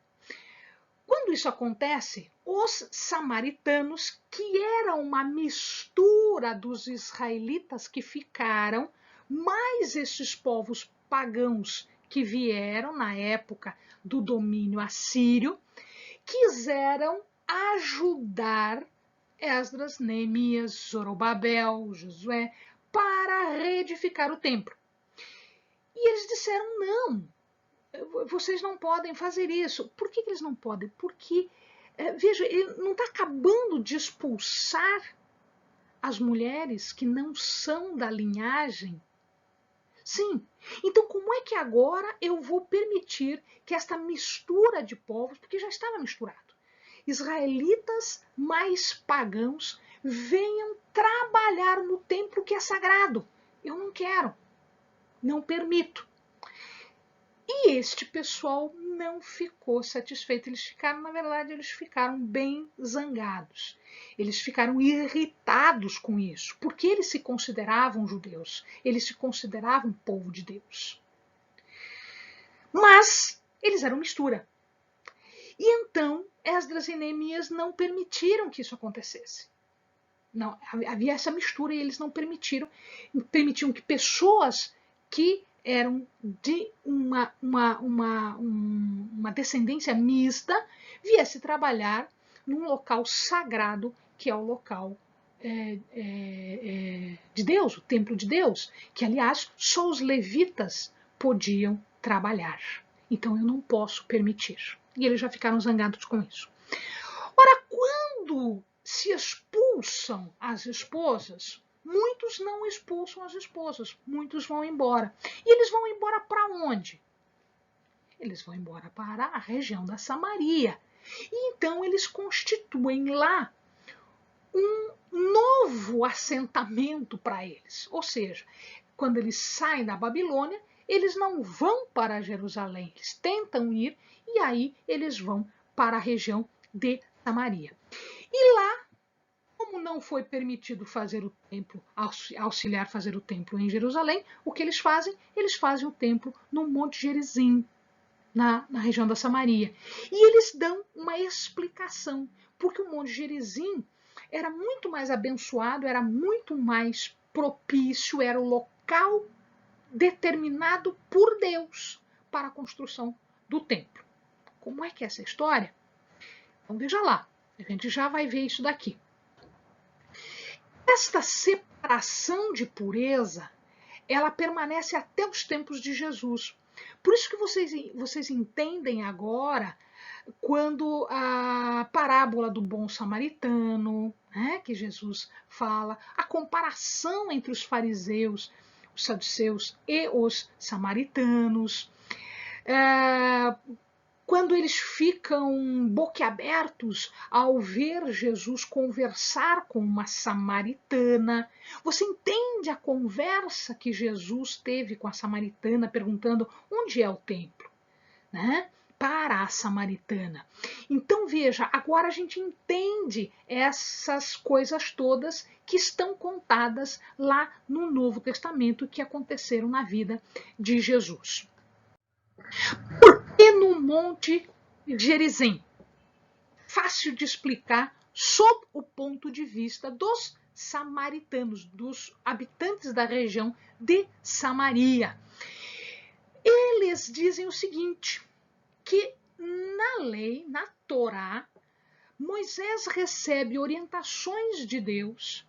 Speaker 1: Quando isso acontece, os samaritanos, que eram uma mistura dos israelitas que ficaram, mais esses povos pagãos que vieram na época do domínio assírio, quiseram ajudar Esdras, Neemias, Zorobabel, Josué, para reedificar o templo. E eles disseram, não, vocês não podem fazer isso. Por que eles não podem? Porque, veja, ele não está acabando de expulsar as mulheres que não são da linhagem? Sim. Então, como é que agora eu vou permitir que esta mistura de povos, porque já estava misturado, israelitas mais pagãos, venham trabalhar no templo que é sagrado? Eu não quero, não permito. E este pessoal não ficou satisfeito. Eles ficaram, na verdade, eles ficaram bem zangados. Eles ficaram irritados com isso, porque eles se consideravam judeus, eles se consideravam povo de Deus. Mas eles eram mistura. E então, Esdras e Neemias não permitiram que isso acontecesse. Não, havia essa mistura e eles não permitiram que pessoas que eram de uma descendência mista viesse trabalhar num local sagrado, que é o local de Deus, o templo de Deus, que, aliás, só os levitas podiam trabalhar. Então eu não posso permitir. E eles já ficaram zangados com isso. Ora, quando se expulsam as esposas, muitos não expulsam as esposas, muitos vão embora. E eles vão embora para onde? Eles vão embora para a região da Samaria. E então eles constituem lá um novo assentamento para eles. Ou seja, quando eles saem da Babilônia, eles não vão para Jerusalém, eles tentam ir e aí eles vão para a região de Samaria. E lá, como não foi permitido fazer o templo, auxiliar fazer o templo em Jerusalém, o que eles fazem? Eles fazem o templo no Monte Gerizim, na região da Samaria. E eles dão uma explicação, porque o Monte Gerizim era muito mais abençoado, era muito mais propício, era o local determinado por Deus para a construção do templo. Como é que é essa história? Então veja lá, a gente já vai ver isso daqui. Esta separação de pureza, ela permanece até os tempos de Jesus. Por isso que vocês entendem agora quando a parábola do bom samaritano, né, que Jesus fala, a comparação entre os fariseus, os saduceus e os samaritanos, quando eles ficam boquiabertos ao ver Jesus conversar com uma samaritana. Você entende a conversa que Jesus teve com a samaritana, perguntando onde é o templo, né? Para a samaritana. Então veja, agora a gente entende essas coisas todas que estão contadas lá no Novo Testamento que aconteceram na vida de Jesus. Por que no Monte Gerizim? Fácil de explicar sob o ponto de vista dos samaritanos, dos habitantes da região de Samaria. Eles dizem o seguinte, que na lei, na Torá, Moisés recebe orientações de Deus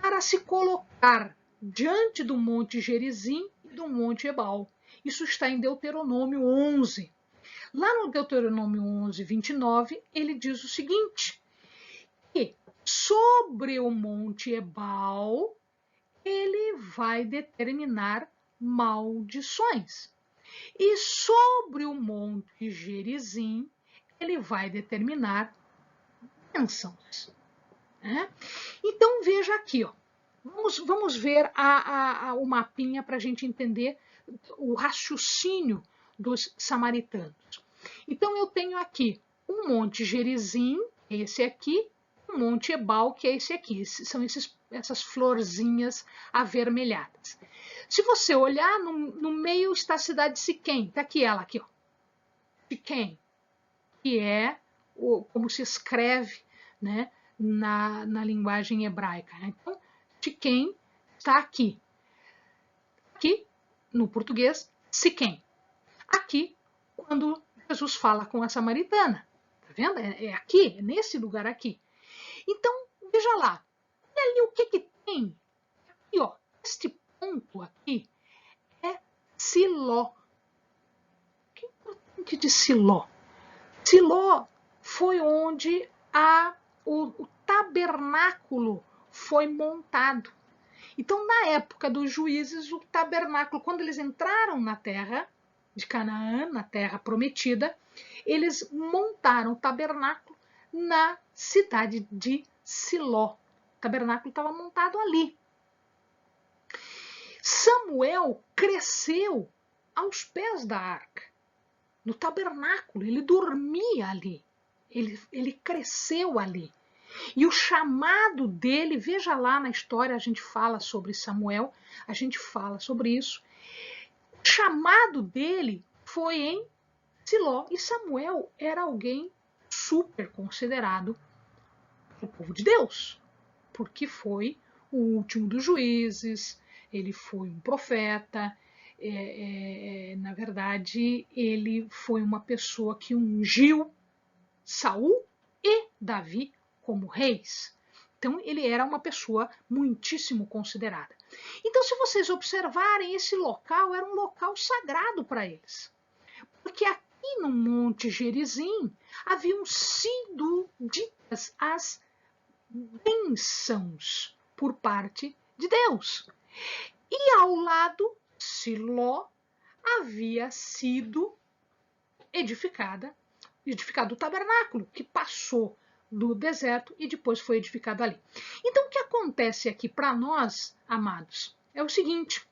Speaker 1: para se colocar diante do Monte Gerizim e do Monte Ebal. Isso está em Deuteronômio 11. Lá no Deuteronômio 11, 29, ele diz o seguinte, que sobre o Monte Ebal ele vai determinar maldições. E sobre o Monte Gerizim, ele vai determinar bênçãos. Né? Então, veja aqui, ó. Vamos ver o mapinha para a gente entender o raciocínio dos samaritanos. Então, eu tenho aqui um Monte Gerizim, esse aqui, um Monte Ebal, que é esse aqui. São essas florzinhas avermelhadas. Se você olhar, no meio está a cidade de Siquém. Está aqui ela, aqui, ó. Siquém, que é como se escreve, né, na linguagem hebraica. Então, Siquém está aqui. Aqui, no português, Siquém. Aqui, quando Jesus fala com a samaritana. Tá vendo? É aqui, é nesse lugar aqui. Então, veja lá. Olha ali o que tem. Aqui, ó, este ponto aqui é Siló. O que é importante de Siló? Siló foi onde o tabernáculo foi montado. Então, na época dos juízes, o tabernáculo, quando eles entraram na terra de Canaã, na terra prometida, eles montaram o tabernáculo na cidade de Siló. O tabernáculo estava montado ali. Samuel cresceu aos pés da arca, no tabernáculo, ele dormia ali, ele cresceu ali. E o chamado dele, veja lá na história, a gente fala sobre Samuel, a gente fala sobre isso. O chamado dele foi em Siló, e Samuel era alguém super considerado pelo povo de Deus, porque foi o último dos juízes, ele foi um profeta, na verdade, ele foi uma pessoa que ungiu Saul e Davi como reis. Então, ele era uma pessoa muitíssimo considerada. Então, se vocês observarem, esse local era um local sagrado para eles. Porque aqui no Monte Gerizim haviam sido ditas as bênçãos por parte de Deus. E ao lado, Siló havia sido edificado o tabernáculo, que passou do deserto e depois foi edificado ali. Então, o que acontece aqui para nós, amados, é o seguinte: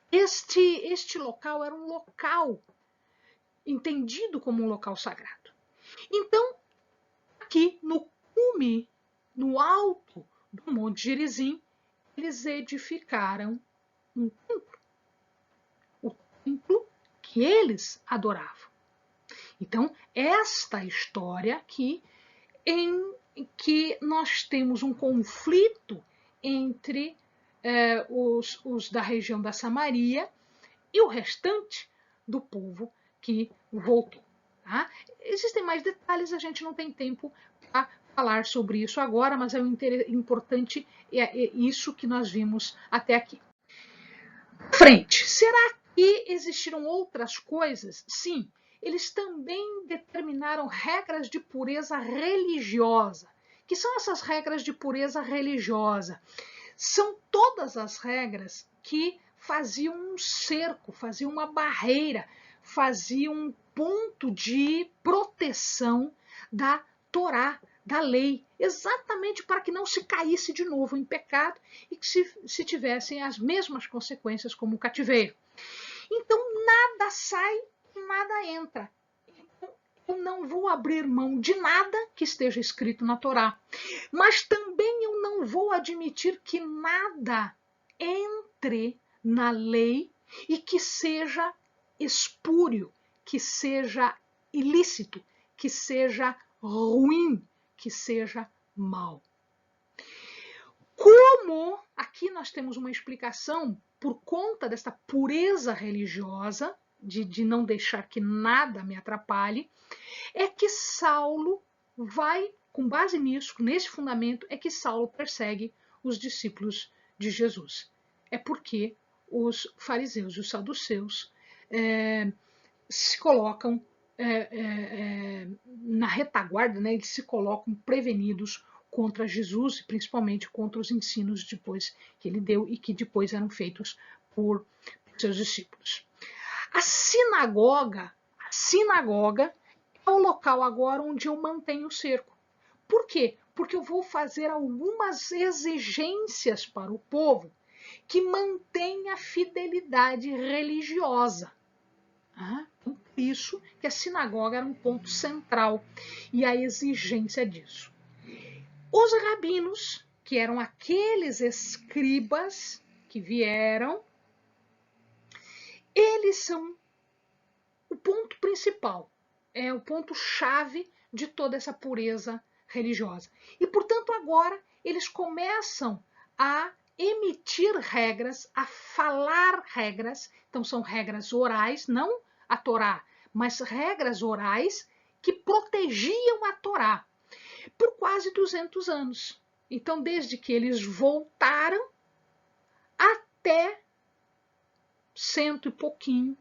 Speaker 1: este local era um local entendido como um local sagrado. Então, aqui no cume, no alto do Monte Gerizim, eles edificaram um templo. O templo que eles adoravam. Então, esta história aqui, em que nós temos um conflito entre os da região da Samaria e o restante do povo que voltou. Tá? Existem mais detalhes, a gente não tem tempo para falar sobre isso agora, mas é importante isso que nós vimos até aqui. Frente, será que existiram outras coisas? Sim, eles também determinaram regras de pureza religiosa. Que são essas regras de pureza religiosa? São todas as regras que faziam um cerco, faziam uma barreira, faziam um ponto de proteção da Torá, da lei, exatamente para que não se caísse de novo em pecado e que se tivessem as mesmas consequências como o cativeiro. Então, nada sai, nada entra. Eu não vou abrir mão de nada que esteja escrito na Torá, mas também eu não vou admitir que nada entre na lei e que seja espúrio, que seja ilícito, que seja ruim, que seja mal. Como aqui nós temos uma explicação por conta dessa pureza religiosa, de não deixar que nada me atrapalhe, é que Saulo vai, com base nisso, nesse fundamento, é que Saulo persegue os discípulos de Jesus. É porque os fariseus e os saduceus se colocam na retaguarda, né? Eles se colocam prevenidos contra Jesus, principalmente contra os ensinos depois que ele deu e que depois eram feitos por seus discípulos. A sinagoga é o local agora onde eu mantenho o cerco. Por quê? Porque eu vou fazer algumas exigências para o povo que mantenha a fidelidade religiosa. Por isso que a sinagoga era um ponto central e a exigência disso. Os rabinos, que eram aqueles escribas que vieram, eles são o ponto principal, é o ponto-chave de toda essa pureza religiosa. E, portanto, agora eles começam a emitir regras, a falar regras, então são regras orais, não a Torá, mas regras orais que protegiam a Torá por quase 200 anos. Então, desde que eles voltaram até cento e pouquinho,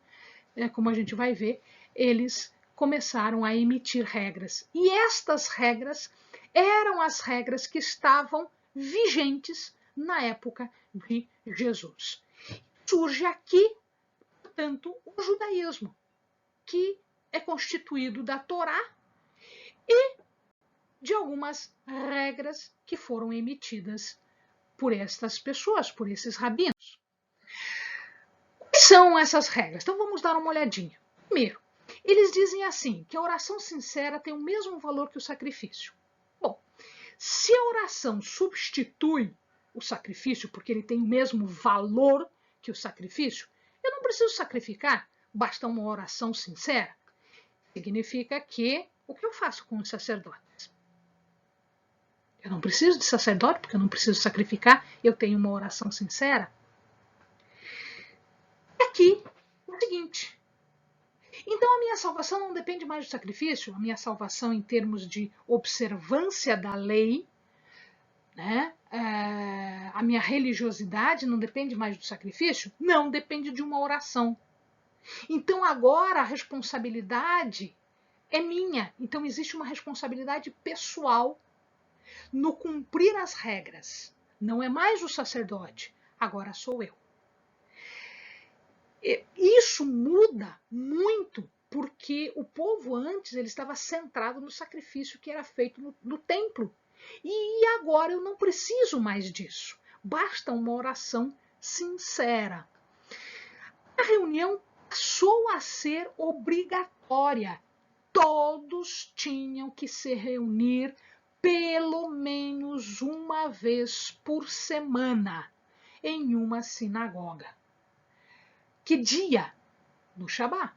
Speaker 1: como a gente vai ver, eles começaram a emitir regras. E estas regras eram as regras que estavam vigentes na época de Jesus. Surge aqui, portanto, o judaísmo, que é constituído da Torá e de algumas regras que foram emitidas por estas pessoas, por esses rabinos. Quais são essas regras? Então vamos dar uma olhadinha. Primeiro, eles dizem assim, que a oração sincera tem o mesmo valor que o sacrifício. Bom, se a oração substitui o sacrifício, porque ele tem o mesmo valor que o sacrifício, eu não preciso sacrificar, basta uma oração sincera. Significa que, o que eu faço com os sacerdotes? Eu não preciso de sacerdote, porque eu não preciso sacrificar, eu tenho uma oração sincera. Aqui, o seguinte, então a minha salvação não depende mais do sacrifício, a minha salvação em termos de observância da lei, né? A minha religiosidade não depende mais do sacrifício? Não, depende de uma oração. Então agora a responsabilidade é minha, então existe uma responsabilidade pessoal no cumprir as regras. Não é mais o sacerdote, agora sou eu. Isso muda muito, porque o povo antes ele estava centrado no sacrifício que era feito no templo. E agora eu não preciso mais disso. Basta uma oração sincera. A reunião passou a ser obrigatória. Todos tinham que se reunir pelo menos uma vez por semana em uma sinagoga. Que dia? No Shabá,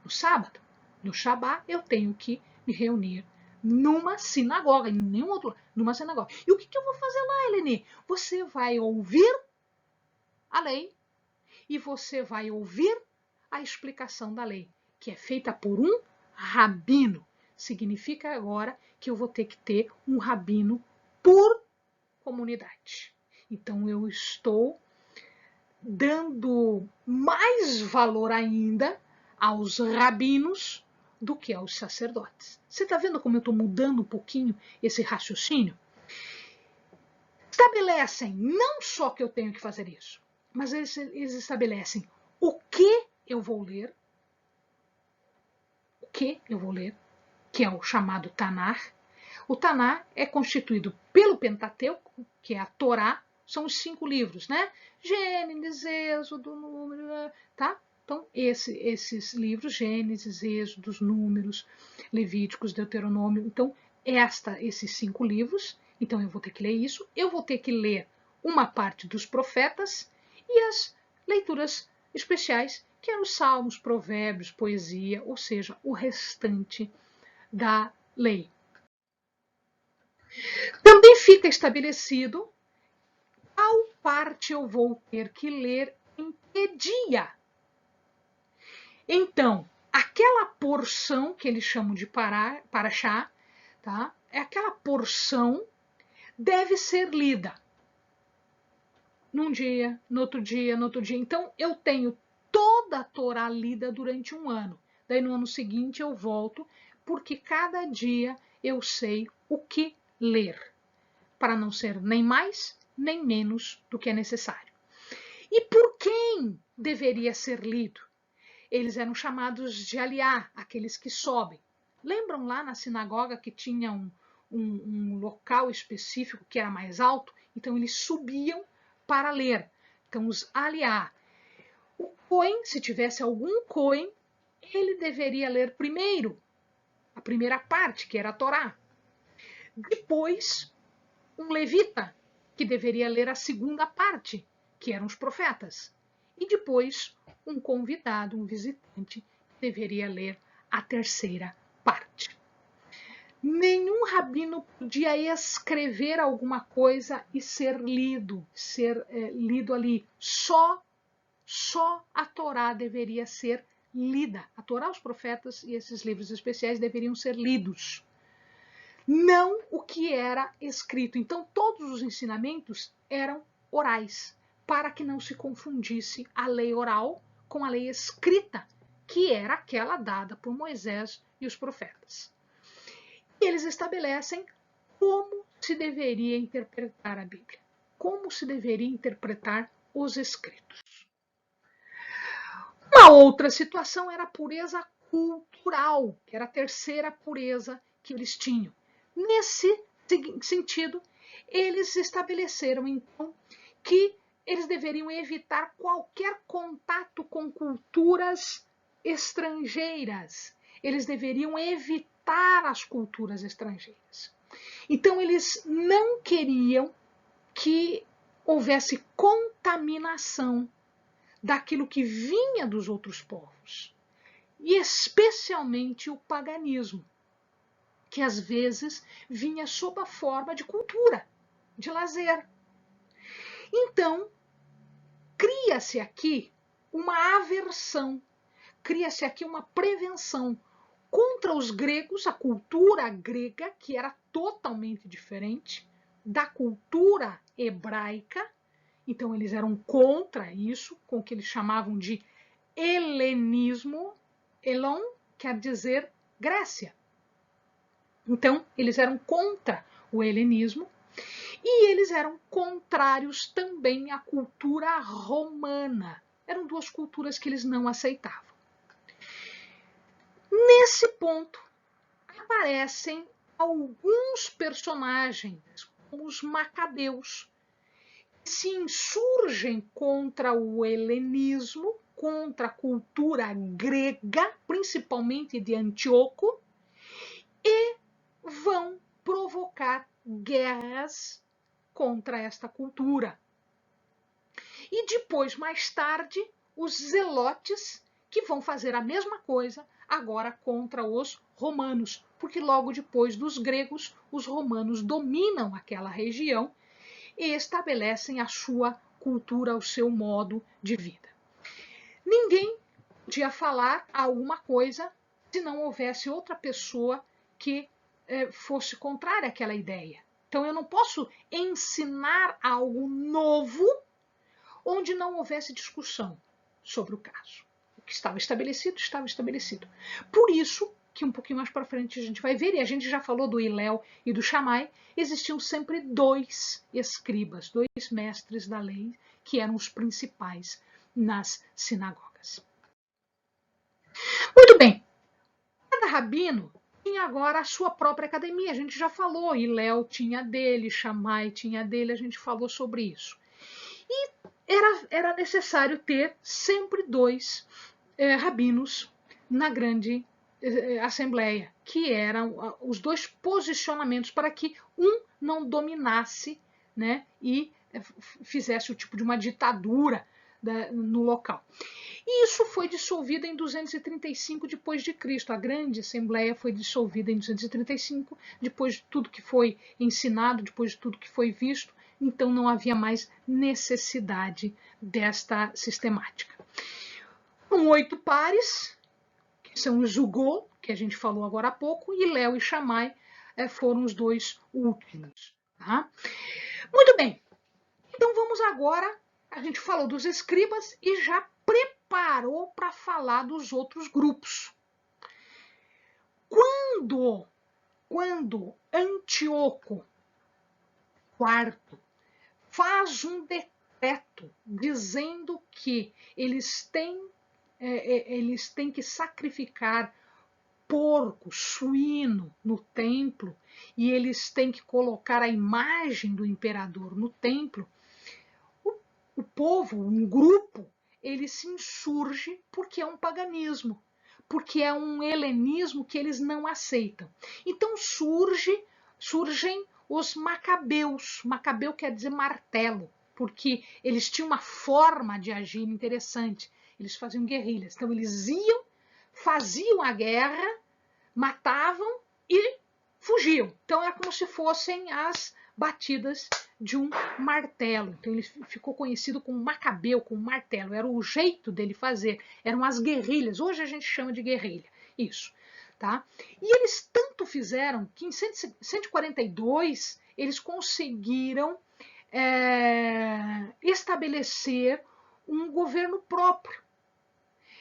Speaker 1: no sábado. No Shabá eu tenho que me reunir numa sinagoga, em nenhum outro, numa sinagoga. E o que eu vou fazer lá, Eleni? Você vai ouvir a lei e você vai ouvir a explicação da lei, que é feita por um rabino. Significa agora que eu vou ter que ter um rabino por comunidade. Então eu estou dando mais valor ainda aos rabinos do que aos sacerdotes. Você está vendo como eu estou mudando um pouquinho esse raciocínio? Estabelecem não só que eu tenho que fazer isso, mas eles estabelecem o que eu vou ler, que é o chamado Tanar. O Tanar é constituído pelo Pentateuco, que é a Torá, são os 5 livros, né? Gênesis, Êxodo, Número, tá? Então, esses livros, Gênesis, Êxodo, Números, Levíticos, Deuteronômio, então, esses 5 livros, então eu vou ter que ler isso, eu vou ter que ler uma parte dos profetas e as leituras especiais, que eram os salmos, provérbios, poesia, ou seja, o restante da lei. Também fica estabelecido qual parte eu vou ter que ler em que dia. Então, aquela porção que eles chamam de paraxá, tá? Aquela porção deve ser lida num dia, no outro dia, no outro dia. Então, eu tenho toda a Torá lida durante um ano. Daí, no ano seguinte, eu volto, porque cada dia eu sei o que ler, para não ser nem mais, nem menos do que é necessário. E por quem deveria ser lido? Eles eram chamados de aliá, aqueles que sobem. Lembram lá na sinagoga que tinha um local específico que era mais alto? Então eles subiam para ler. Então os aliá. O Cohen, se tivesse algum Cohen, ele deveria ler primeiro a primeira parte, que era a Torá. Depois, um levita, que deveria ler a segunda parte, que eram os profetas. E depois, um convidado, um visitante, que deveria ler a terceira parte. Nenhum rabino podia escrever alguma coisa e ser lido ali. Só a Torá deveria ser lida. A Torá, os profetas e esses livros especiais deveriam ser lidos. Não o que era escrito. Então, todos os ensinamentos eram orais, para que não se confundisse a lei oral com a lei escrita, que era aquela dada por Moisés e os profetas. E eles estabelecem como se deveria interpretar a Bíblia, como se deveria interpretar os escritos. Uma outra situação era a pureza cultural, que era a terceira pureza que eles tinham. Nesse sentido, eles estabeleceram, então, que eles deveriam evitar qualquer contato com culturas estrangeiras. Eles deveriam evitar as culturas estrangeiras. Então, eles não queriam que houvesse contaminação daquilo que vinha dos outros povos, e especialmente o paganismo, que às vezes vinha sob a forma de cultura, de lazer. Então, cria-se aqui uma aversão, cria-se aqui uma prevenção contra os gregos, a cultura grega, que era totalmente diferente da cultura hebraica. Então, eles eram contra isso, com o que eles chamavam de helenismo. Elon quer dizer Grécia. Então, eles eram contra o helenismo e eles eram contrários também à cultura romana. Eram duas culturas que eles não aceitavam. Nesse ponto, aparecem alguns personagens, como os macabeus, que se insurgem contra o helenismo, contra a cultura grega, principalmente de Antíoco, e vão provocar guerras contra esta cultura. E depois, mais tarde, os zelotes, que vão fazer a mesma coisa, agora contra os romanos, porque logo depois dos gregos, os romanos dominam aquela região e estabelecem a sua cultura, o seu modo de vida. Ninguém podia falar alguma coisa se não houvesse outra pessoa que fosse contrária àquela ideia. Então, eu não posso ensinar algo novo onde não houvesse discussão sobre o caso. O que estava estabelecido, estava estabelecido. Por isso que um pouquinho mais para frente a gente vai ver, e a gente já falou do Hillel e do Shammai, existiam sempre dois escribas, dois mestres da lei, que eram os principais nas sinagogas. Muito bem, cada rabino tinha agora a sua própria academia, a gente já falou, Hillel tinha dele, Shammai tinha dele, a gente falou sobre isso. E era necessário ter sempre dois rabinos na grande assembleia, que eram os dois posicionamentos para que um não dominasse, né, e fizesse o tipo de uma ditadura no local. E isso foi dissolvido em 235 depois de Cristo. A grande assembleia foi dissolvida em 235, depois de tudo que foi ensinado, depois de tudo que foi visto, então não havia mais necessidade desta sistemática. Com 8 pares, que são os Zugô, que a gente falou agora há pouco, e Hillel e Shammai foram os dois últimos. Tá? Muito bem, então vamos agora A gente falou dos escribas e já preparou para falar dos outros grupos. Quando Antíoco IV faz um decreto dizendo que eles têm que sacrificar porco, suíno no templo e eles têm que colocar a imagem do imperador no templo, o povo, um grupo, ele se insurge porque é um paganismo, porque é um helenismo que eles não aceitam. Então surgem os macabeus. Macabeu quer dizer martelo, porque eles tinham uma forma de agir interessante. Eles faziam guerrilhas. Então eles iam, faziam a guerra, matavam e fugiam. Então é como se fossem as batidas de um martelo. Então ele ficou conhecido como Macabeu, como martelo. Era o jeito dele fazer. Eram as guerrilhas. Hoje a gente chama de guerrilha. Isso. Tá? E eles tanto fizeram que em 142 eles conseguiram estabelecer um governo próprio.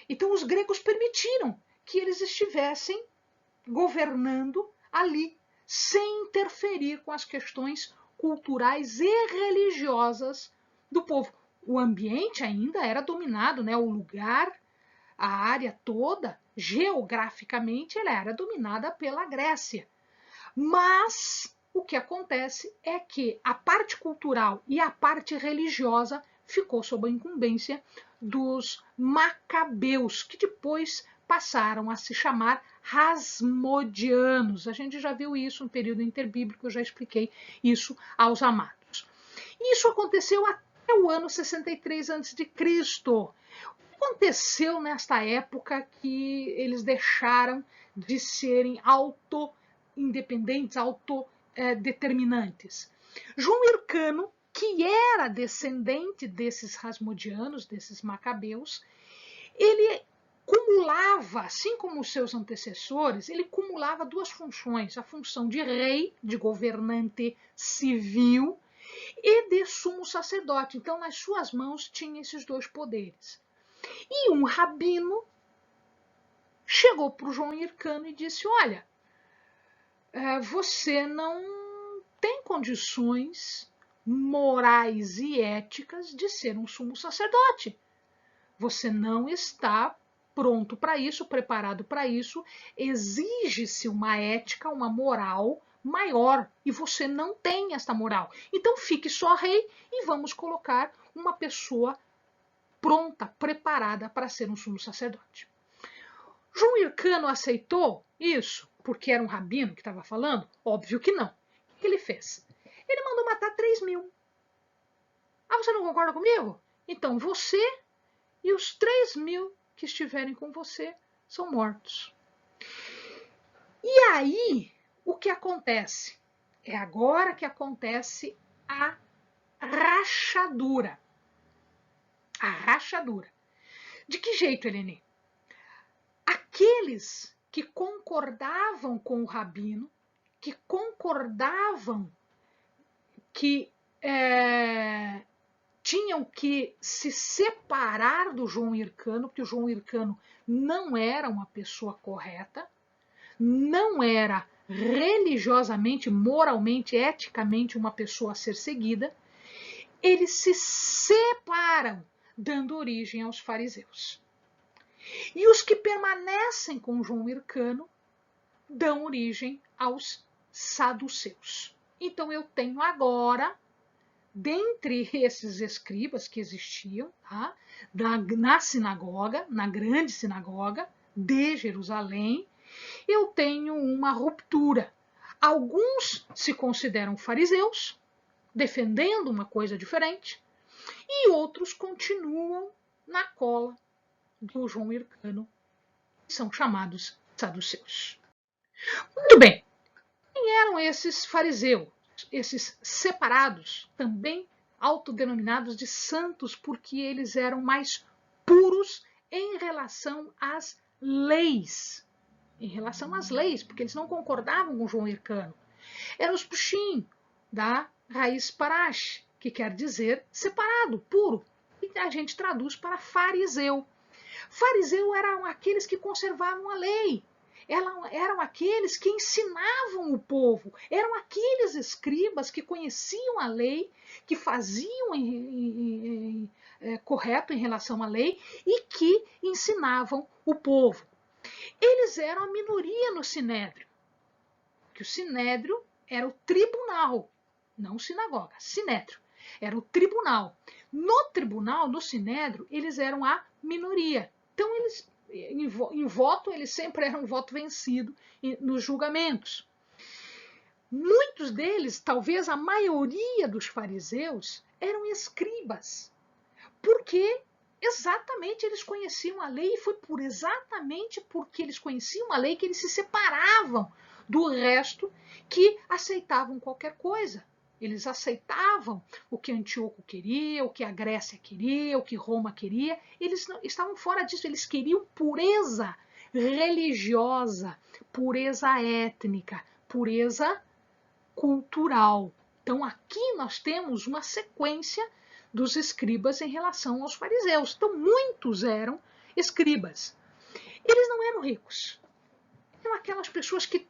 Speaker 1: Então os gregos permitiram que eles estivessem governando ali, sem interferir com as questões culturais e religiosas do povo. O ambiente ainda era dominado, né? O lugar, a área toda, geograficamente, ela era dominada pela Grécia. Mas o que acontece é que a parte cultural e a parte religiosa ficou sob a incumbência dos macabeus, que depois passaram a se chamar Hasmodianos. A gente já viu isso no período interbíblico, eu já expliquei isso aos amados. Isso aconteceu até o ano 63 a.C. O que aconteceu nesta época que eles deixaram de serem independentes, autodeterminantes? João Hircano, que era descendente desses Hasmodianos, desses macabeus, ele cumulava, assim como os seus antecessores, ele cumulava duas funções: a função de rei, de governante civil, e de sumo sacerdote. Então, nas suas mãos tinha esses dois poderes. E um rabino chegou para o João Hircano e disse: olha, você não tem condições morais e éticas de ser um sumo sacerdote. Você não está pronto para isso, preparado para isso. Exige-se uma ética, uma moral maior, e você não tem esta moral. Então fique só rei e vamos colocar uma pessoa pronta, preparada para ser um sumo sacerdote. João Hircano aceitou isso porque era um rabino que estava falando? Óbvio que não. O que ele fez? Ele mandou matar 3.000. Ah, você não concorda comigo? Então você e os 3.000 que estiverem com você são mortos. E aí, o que acontece? É agora que acontece a rachadura. A rachadura. De que jeito, Helene? Aqueles que concordavam com o rabino, que concordavam que tinham que se separar do João Hircano, porque o João Hircano não era uma pessoa correta, não era religiosamente, moralmente, eticamente uma pessoa a ser seguida, eles se separam, dando origem aos fariseus. E os que permanecem com João Hircano dão origem aos saduceus. Então eu tenho agora, dentre esses escribas que existiam, tá, na sinagoga, na grande sinagoga de Jerusalém, eu tenho uma ruptura. Alguns se consideram fariseus, defendendo uma coisa diferente, e outros continuam na cola do João Hircano, que são chamados saduceus. Muito bem. Quem eram esses fariseus, esses separados, também autodenominados de santos, porque eles eram mais puros em relação às leis? Em relação às leis, porque eles não concordavam com João Hircano. Eram os puxim, da raiz parash, que quer dizer separado, puro. a gente traduz para fariseu. Fariseu eram aqueles que conservavam a lei. Eram aqueles que ensinavam o povo, eram aqueles escribas que conheciam a lei, que faziam correto em relação à lei e que ensinavam o povo. Eles eram a minoria no Sinédrio, que o Sinédrio era o tribunal, não sinagoga, Sinédrio, era o tribunal. No tribunal, no Sinédrio, eles eram a minoria. Então, eles em voto, eles sempre eram um voto vencido nos julgamentos. Muitos deles, talvez a maioria dos fariseus, eram escribas, porque exatamente eles conheciam a lei e foi exatamente porque eles conheciam a lei que eles se separavam do resto que aceitavam qualquer coisa. Eles aceitavam o que Antíoco queria, o que a Grécia queria, o que Roma queria. Eles não, estavam fora disso, eles queriam pureza religiosa, pureza étnica, pureza cultural. Então aqui nós temos uma sequência dos escribas em relação aos fariseus. Então muitos eram escribas. Eles não eram ricos. Eram aquelas pessoas que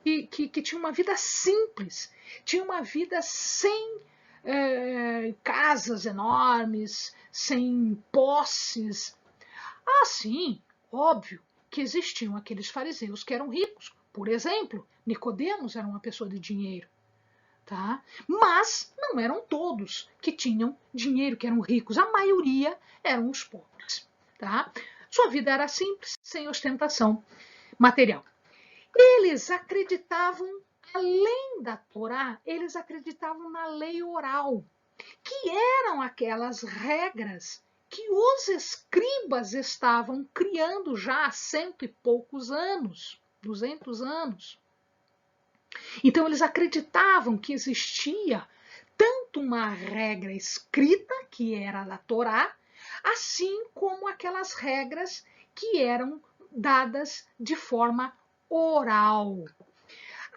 Speaker 1: tinham uma vida simples, tinham uma vida sem casas enormes, sem posses. Ah, sim, óbvio que existiam aqueles fariseus que eram ricos. Por exemplo, Nicodemos era uma pessoa de dinheiro. Tá? Mas não eram todos que tinham dinheiro, que eram ricos. A maioria eram os pobres. Tá? Sua vida era simples, sem ostentação material. Eles acreditavam, além da Torá, eles acreditavam na lei oral, que eram aquelas regras que os escribas estavam criando já há 100 e poucos anos, 200 anos. Então eles acreditavam que existia tanto uma regra escrita, que era da Torá, assim como aquelas regras que eram dadas de forma oral.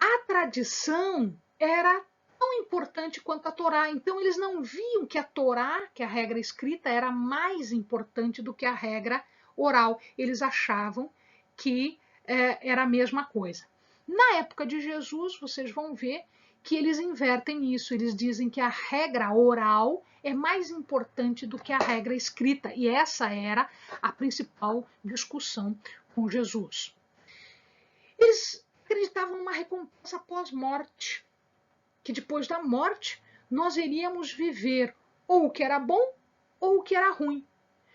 Speaker 1: A tradição era tão importante quanto a Torá, então eles não viam que a Torá, que a regra escrita, era mais importante do que a regra oral. Eles achavam que era a mesma coisa. Na época de Jesus, vocês vão ver que eles invertem isso. Eles dizem que a regra oral é mais importante do que a regra escrita. E essa era a principal discussão com Jesus. Eles acreditavam numa recompensa pós-morte, que depois da morte nós iríamos viver ou o que era bom ou o que era ruim,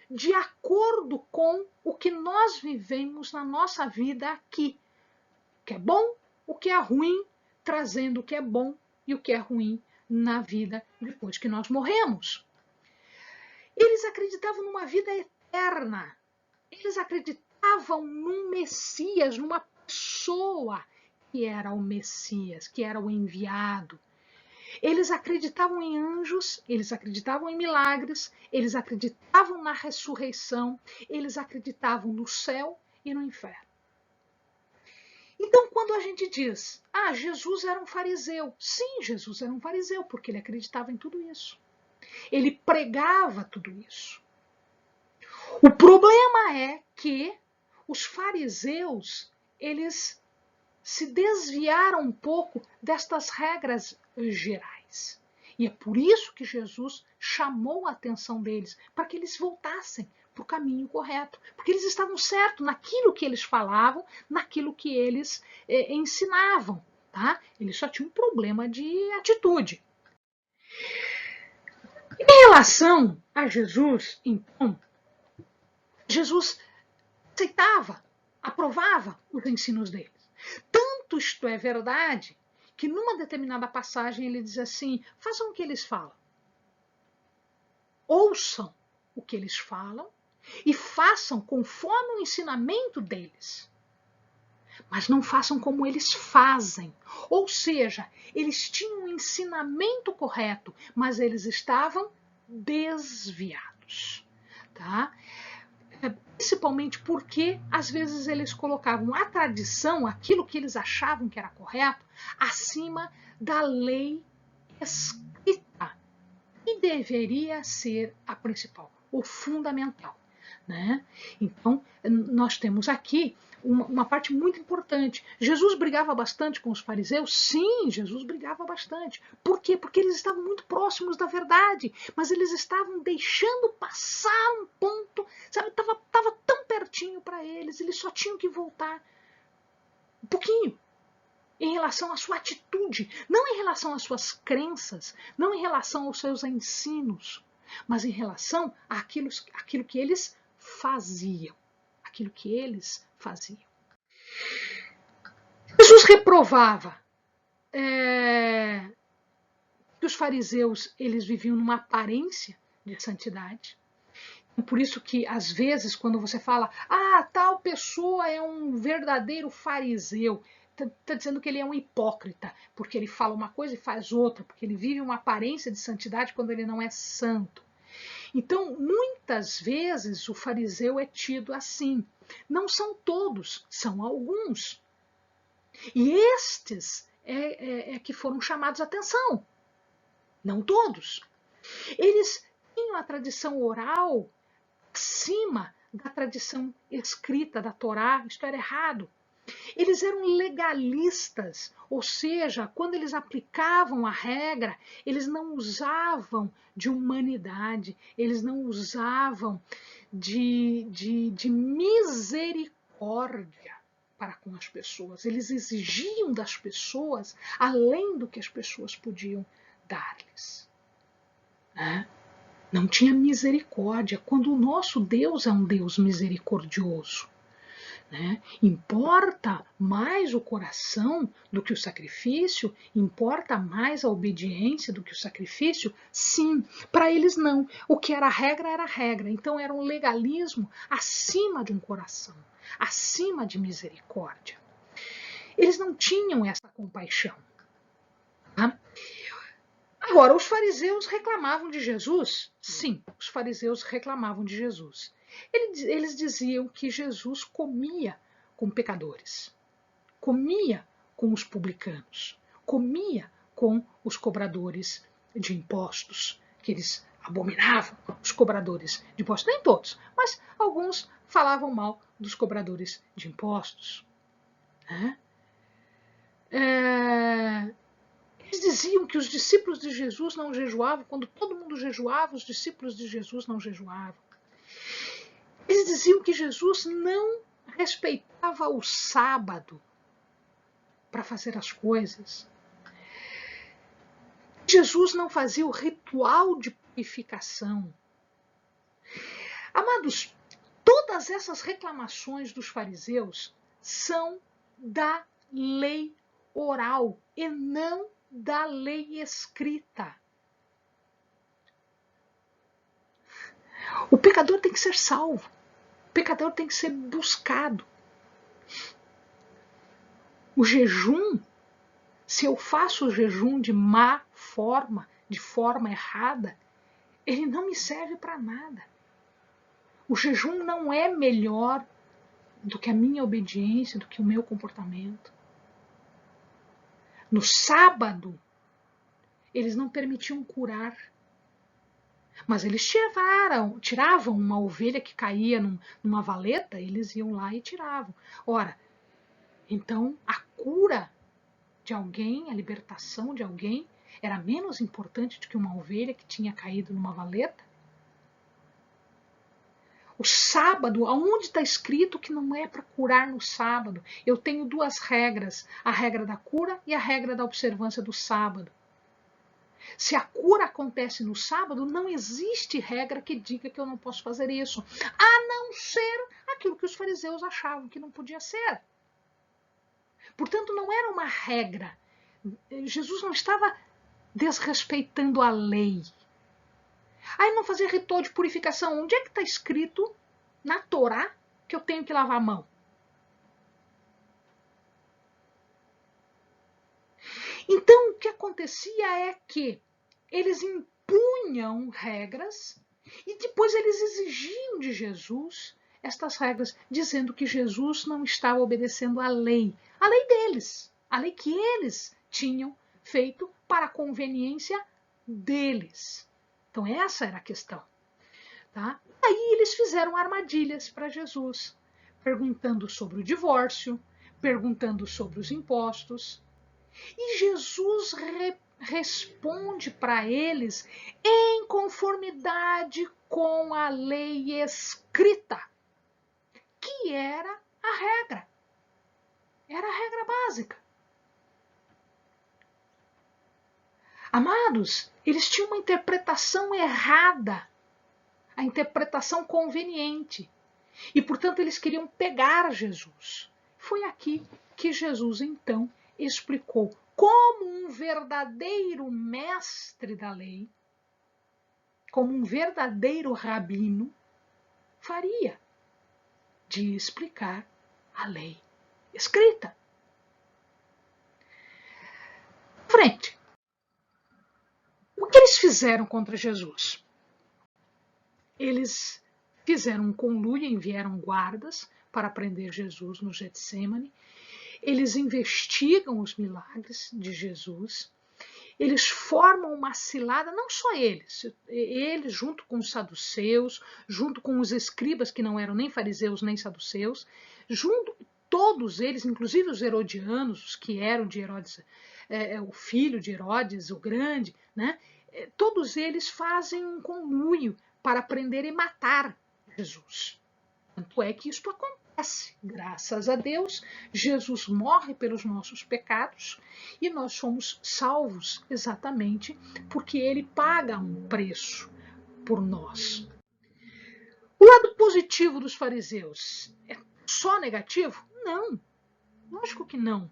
Speaker 1: de acordo com o que nós vivemos na nossa vida aqui. O que é bom, o que é ruim, trazendo o que é bom e o que é ruim na vida depois que nós morremos. Eles acreditavam numa vida eterna. Eles acreditavam num Messias, numa pessoa que era o Messias, que era o enviado. Eles acreditavam em anjos, eles acreditavam em milagres, eles acreditavam na ressurreição, eles acreditavam no céu e no inferno. Então, quando a gente diz, Jesus era um fariseu, sim, Jesus era um fariseu, porque ele acreditava em tudo isso. Ele pregava tudo isso. O problema é que os fariseus, eles se desviaram um pouco destas regras gerais. E é por isso que Jesus chamou a atenção deles, para que eles voltassem para o caminho correto. Porque eles estavam certos naquilo que eles falavam, naquilo que eles ensinavam. Tá? Eles só tinham um problema de atitude. Em relação a Jesus, então, Jesus aceitava, aprovava os ensinos deles. Tanto isto é verdade que numa determinada passagem ele diz assim, façam o que eles falam. Ouçam o que eles falam e façam conforme o ensinamento deles. Mas não façam como eles fazem. Ou seja, eles tinham um ensinamento correto, mas eles estavam desviados. Tá? Principalmente porque, às vezes, eles colocavam a tradição, aquilo que eles achavam que era correto, acima da lei escrita. E que deveria ser a principal, o fundamental, né? Então, nós temos aqui uma parte muito importante. Jesus brigava bastante com os fariseus? Sim, Jesus brigava bastante. Por quê? Porque eles estavam muito próximos da verdade, mas eles estavam deixando passar um ponto, sabe? Estava tão pertinho para eles só tinham que voltar um pouquinho em relação à sua atitude, não em relação às suas crenças, não em relação aos seus ensinos, mas em relação àquilo que eles faziam. Aquilo que eles faziam. Jesus reprovava que os fariseus eles viviam numa aparência de santidade. Por isso que, às vezes, quando você fala tal pessoa é um verdadeiro fariseu, está dizendo que ele é um hipócrita, porque ele fala uma coisa e faz outra, porque ele vive uma aparência de santidade quando ele não é santo. Então, muitas vezes, o fariseu é tido assim. Não são todos, são alguns. E estes que foram chamados a atenção. Não todos. Eles tinham a tradição oral acima da tradição escrita da Torá. Isto era errado. Eles eram legalistas, ou seja, quando eles aplicavam a regra, eles não usavam de humanidade, eles não usavam de misericórdia para com as pessoas. Eles exigiam das pessoas além do que as pessoas podiam dar-lhes. Não tinha misericórdia, quando o nosso Deus é um Deus misericordioso. Importa mais o coração do que o sacrifício? Importa mais a obediência do que o sacrifício? Sim, para eles não. O que era regra, então era um legalismo acima de um coração, acima de misericórdia. Eles não tinham essa compaixão. Agora, os fariseus reclamavam de Jesus? Sim, os fariseus reclamavam de Jesus. Eles diziam que Jesus comia com pecadores, comia com os publicanos, comia com os cobradores de impostos, que eles abominavam os cobradores de impostos. Nem todos, mas alguns falavam mal dos cobradores de impostos. Eles diziam que os discípulos de Jesus não jejuavam, quando todo mundo jejuava, os discípulos de Jesus não jejuavam. Eles diziam que Jesus não respeitava o sábado para fazer as coisas. Jesus não fazia o ritual de purificação. Amados, todas essas reclamações dos fariseus são da lei oral e não da lei escrita. O pecador tem que ser salvo. O pecador tem que ser buscado. O jejum, se eu faço o jejum de má forma, de forma errada, ele não me serve para nada. O jejum não é melhor do que a minha obediência, do que o meu comportamento. No sábado, eles não permitiam curar. Mas eles tiravam uma ovelha que caía numa valeta, eles iam lá e tiravam. Ora, então a cura de alguém, a libertação de alguém, era menos importante do que uma ovelha que tinha caído numa valeta? O sábado, aonde está escrito que não é para curar no sábado? Eu tenho duas regras, a regra da cura e a regra da observância do sábado. Se a cura acontece no sábado, não existe regra que diga que eu não posso fazer isso, a não ser aquilo que os fariseus achavam que não podia ser. Portanto, não era uma regra. Jesus não estava desrespeitando a lei. Aí não fazer ritual de purificação. Onde é que está escrito na Torá que eu tenho que lavar a mão? Então, o que acontecia é que eles impunham regras e depois eles exigiam de Jesus estas regras, dizendo que Jesus não estava obedecendo a lei deles, a lei que eles tinham feito para a conveniência deles. Então essa era a questão. Tá? Aí eles fizeram armadilhas para Jesus, perguntando sobre o divórcio, perguntando sobre os impostos. E Jesus responde para eles em conformidade com a lei escrita, que era a regra. Era a regra básica. Amados, eles tinham uma interpretação errada, a interpretação conveniente. E, portanto, eles queriam pegar Jesus. Foi aqui que Jesus, então, explicou como um verdadeiro mestre da lei, como um verdadeiro rabino, faria de explicar a lei escrita. Frente. O que eles fizeram contra Jesus? Eles fizeram um conluio, enviaram guardas para prender Jesus no Getsêmani. Eles investigam os milagres de Jesus. Eles formam uma cilada, não só eles junto com os saduceus, junto com os escribas que não eram nem fariseus nem saduceus, todos eles, inclusive os herodianos, os que eram de Herodes, o filho de Herodes, o grande, né? Todos eles fazem um conluio para prender e matar Jesus. Tanto é que isto acontece. Graças a Deus, Jesus morre pelos nossos pecados e nós somos salvos exatamente porque ele paga um preço por nós. O lado positivo dos fariseus é só negativo? Não, lógico que não.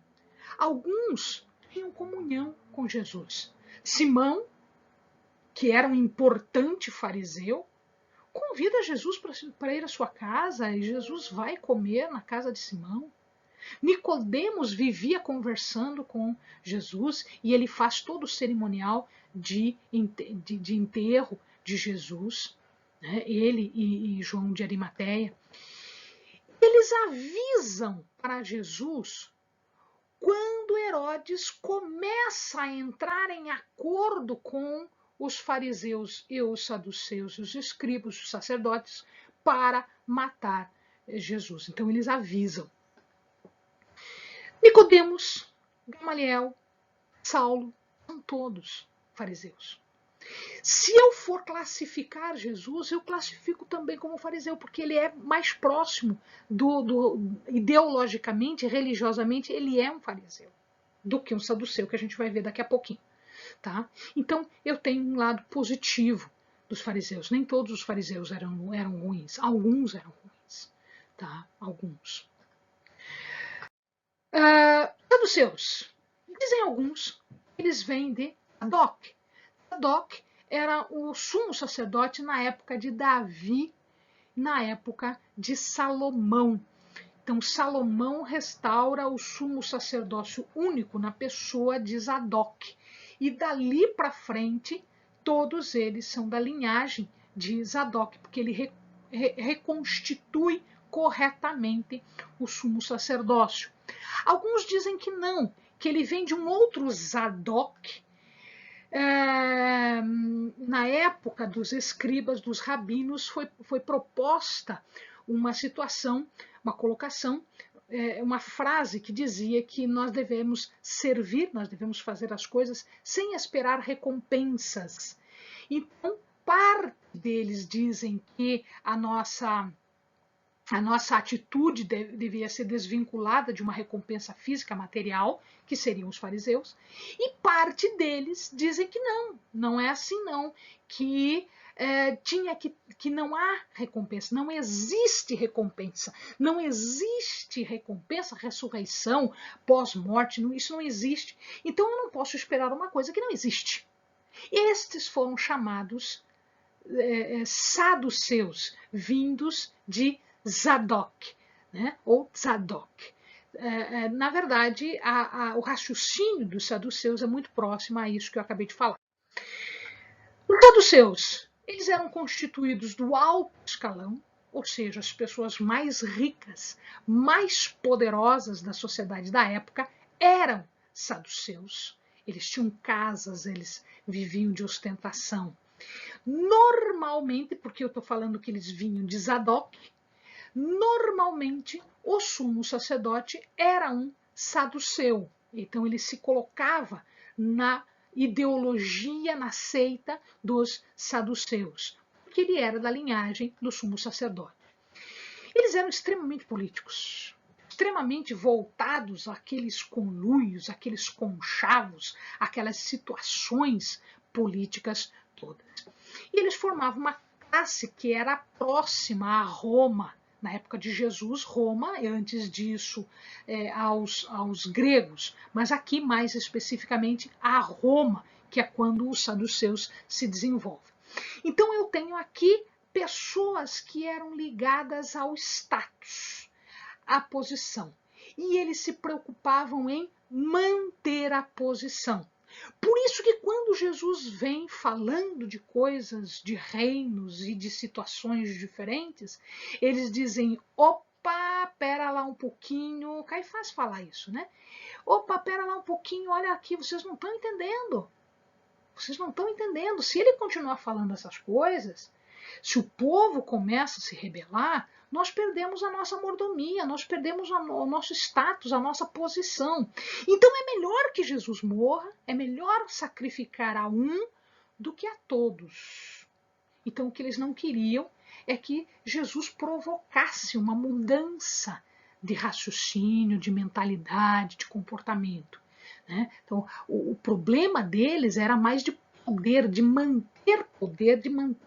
Speaker 1: Alguns tinham comunhão com Jesus. Simão, que era um importante fariseu, convida Jesus para ir à sua casa e Jesus vai comer na casa de Simão. Nicodemos vivia conversando com Jesus e ele faz todo o cerimonial de enterro de Jesus, né? Ele e João de Arimateia. Eles avisam para Jesus quando Herodes começa a entrar em acordo com os fariseus e os saduceus, os escribas, os sacerdotes, para matar Jesus. Então eles avisam. Nicodemos, Gamaliel, Saulo, são todos fariseus. Se eu for classificar Jesus, eu classifico também como fariseu, porque ele é mais próximo ideologicamente, religiosamente, ele é um fariseu do que um saduceu, que a gente vai ver daqui a pouquinho. Tá? Então, eu tenho um lado positivo dos fariseus. Nem todos os fariseus eram ruins. Alguns eram ruins. Tá? Alguns. Saduceus. Dizem alguns, eles vêm de Sadoc. Sadoc era o sumo sacerdote na época de Davi, na época de Salomão. Então, Salomão restaura o sumo sacerdócio único na pessoa de Zadok. E dali para frente, todos eles são da linhagem de Zadok, porque ele reconstitui corretamente o sumo sacerdócio. Alguns dizem que não, que ele vem de um outro Zadok. Na época dos escribas, dos rabinos, foi proposta uma situação, uma colocação, uma frase que dizia que nós devemos servir, nós devemos fazer as coisas sem esperar recompensas. Então, parte deles dizem que a nossa atitude devia ser desvinculada de uma recompensa física, material, que seriam os fariseus, e parte deles dizem que não é assim não, que não há recompensa, não existe recompensa, ressurreição, pós-morte, isso não existe. Então eu não posso esperar uma coisa que não existe. Estes foram chamados saduceus, vindos de Zadok, né? Ou Zadok. Na verdade, o raciocínio dos saduceus é muito próximo a isso que eu acabei de falar. Os saduceus, eles eram constituídos do alto escalão, ou seja, as pessoas mais ricas, mais poderosas da sociedade da época eram saduceus. Eles tinham casas, eles viviam de ostentação. Normalmente, porque eu estou falando que eles vinham de Zadok, normalmente o sumo sacerdote era um saduceu. Então ele se colocava na ideologia, na seita dos saduceus, porque ele era da linhagem do sumo sacerdote. Eles eram extremamente políticos, extremamente voltados àqueles conluios, àqueles conchavos, aquelas situações políticas todas. E eles formavam uma classe que era próxima a Roma. Na época de Jesus, Roma, e antes disso aos gregos, mas aqui mais especificamente a Roma, que é quando os saduceus se desenvolvem. Então eu tenho aqui pessoas que eram ligadas ao status, à posição. E eles se preocupavam em manter a posição. Por isso que quando Jesus vem falando de coisas, de reinos e de situações diferentes, eles dizem, opa, pera lá um pouquinho, Caifás fala isso, né? Opa, pera lá um pouquinho, olha aqui, vocês não estão entendendo. Vocês não estão entendendo. Se ele continuar falando essas coisas, se o povo começa a se rebelar, nós perdemos a nossa mordomia, nós perdemos o nosso status, a nossa posição. Então é melhor que Jesus morra, é melhor sacrificar a um do que a todos. Então o que eles não queriam é que Jesus provocasse uma mudança de raciocínio, de mentalidade, de comportamento. Né? Então o problema deles era mais de poder, de manter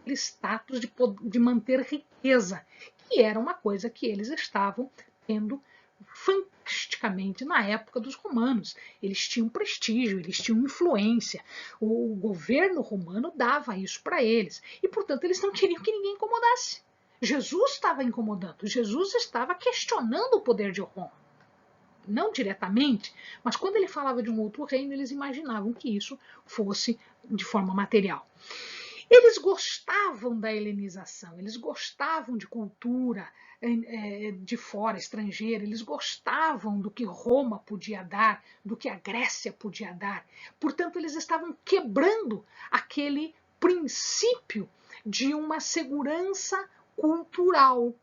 Speaker 1: status, de manter riqueza, que era uma coisa que eles estavam tendo fantasticamente na época dos romanos. Eles tinham prestígio, eles tinham influência. O governo romano dava isso para eles. E, portanto, eles não queriam que ninguém incomodasse. Jesus estava incomodando, Jesus estava questionando o poder de Roma. Não diretamente, mas quando ele falava de um outro reino, eles imaginavam que isso fosse de forma material. Eles gostavam da helenização, eles gostavam de cultura de fora, estrangeira, eles gostavam do que Roma podia dar, do que a Grécia podia dar. Portanto, eles estavam quebrando aquele princípio de uma segurança cultural.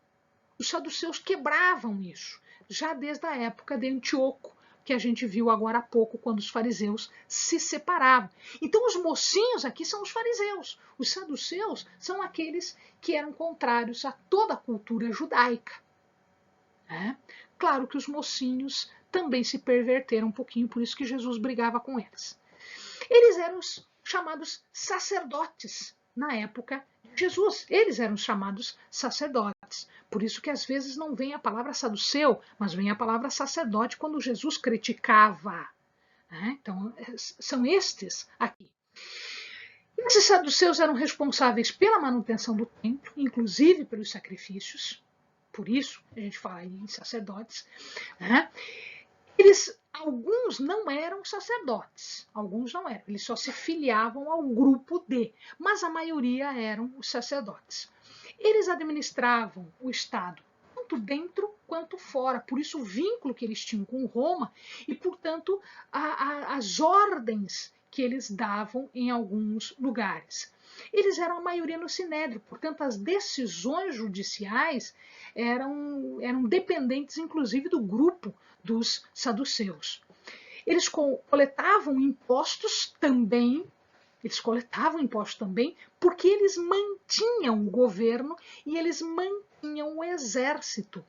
Speaker 1: Os saduceus quebravam isso, já desde a época de Antíoco, que a gente viu agora há pouco, quando os fariseus se separavam. Então os mocinhos aqui são os fariseus. Os saduceus são aqueles que eram contrários a toda a cultura judaica. Claro que os mocinhos também se perverteram um pouquinho, por isso que Jesus brigava com eles. Eles eram os chamados sacerdotes na época de Jesus. Eles eram chamados sacerdotes. Por isso que às vezes não vem a palavra saduceu, mas vem a palavra sacerdote quando Jesus criticava. Então, são estes aqui. Esses saduceus eram responsáveis pela manutenção do templo, inclusive pelos sacrifícios. Por isso a gente fala em sacerdotes. Alguns não eram sacerdotes, alguns não eram, eles só se filiavam ao grupo D, mas a maioria eram os sacerdotes. Eles administravam o Estado tanto dentro quanto fora, por isso o vínculo que eles tinham com Roma e, portanto, as ordens que eles davam em alguns lugares. Eles eram a maioria no Sinédrio, portanto, as decisões judiciais eram dependentes, inclusive, do grupo dos saduceus. Eles coletavam impostos também, porque eles mantinham o governo e eles mantinham o exército.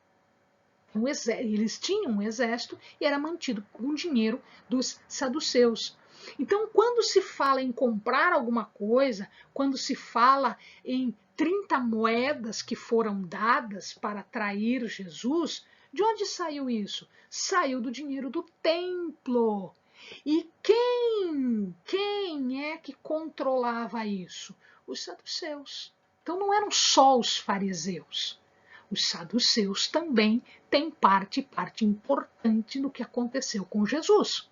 Speaker 1: Eles tinham um exército e era mantido com o dinheiro dos saduceus. Então, quando se fala em comprar alguma coisa, quando se fala em 30 moedas que foram dadas para trair Jesus, de onde saiu isso? Saiu do dinheiro do templo. E quem é que controlava isso? Os saduceus. Então não eram só os fariseus. Os saduceus também têm parte importante no que aconteceu com Jesus.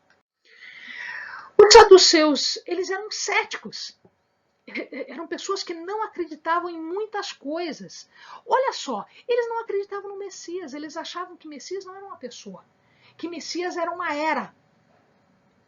Speaker 1: Os saduceus, eles eram céticos. Eram pessoas que não acreditavam em muitas coisas. Olha só, eles não acreditavam no Messias, eles achavam que Messias não era uma pessoa, que Messias era uma era,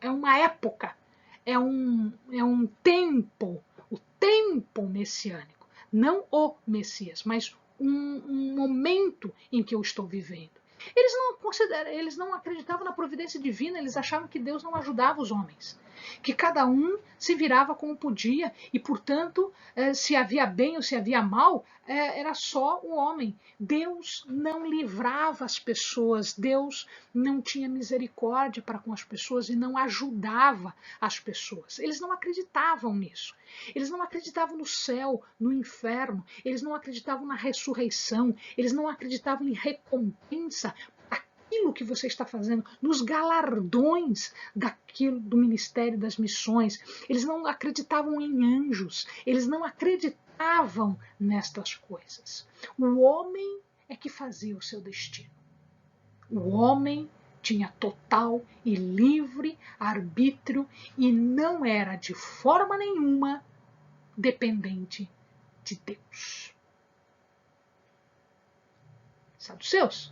Speaker 1: é uma época, é um tempo. O tempo messiânico, não o Messias, mas um momento em que eu estou vivendo. Eles não acreditavam na providência divina, eles achavam que Deus não ajudava os homens, que cada um se virava como podia e, portanto, se havia bem ou se havia mal, era só o homem. Deus não livrava as pessoas, Deus não tinha misericórdia para com as pessoas e não ajudava as pessoas. Eles não acreditavam nisso. Eles não acreditavam no céu, no inferno, eles não acreditavam na ressurreição, eles não acreditavam em recompensa aquilo que você está fazendo, nos galardões daquilo do ministério das missões. Eles não acreditavam em anjos, eles não acreditavam nestas coisas. O homem é que fazia o seu destino. O homem tinha total e livre arbítrio e não era de forma nenhuma dependente de Deus. Saduceus,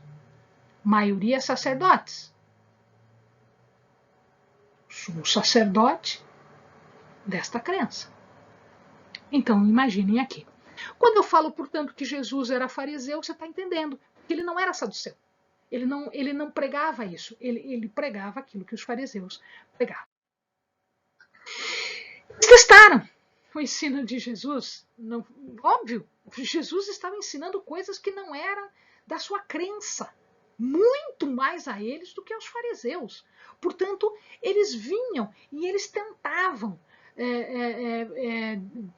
Speaker 1: maioria sacerdotes. Sumo sacerdote desta crença. Então, imaginem aqui. Quando eu falo, portanto, que Jesus era fariseu, você está entendendo que ele não era saduceu. Ele não pregava isso. Ele pregava aquilo que os fariseus pregavam. Eles testaram o ensino de Jesus. Não, óbvio, Jesus estava ensinando coisas que não eram da sua crença. Muito mais a eles do que aos fariseus. Portanto, eles vinham e eles tentavam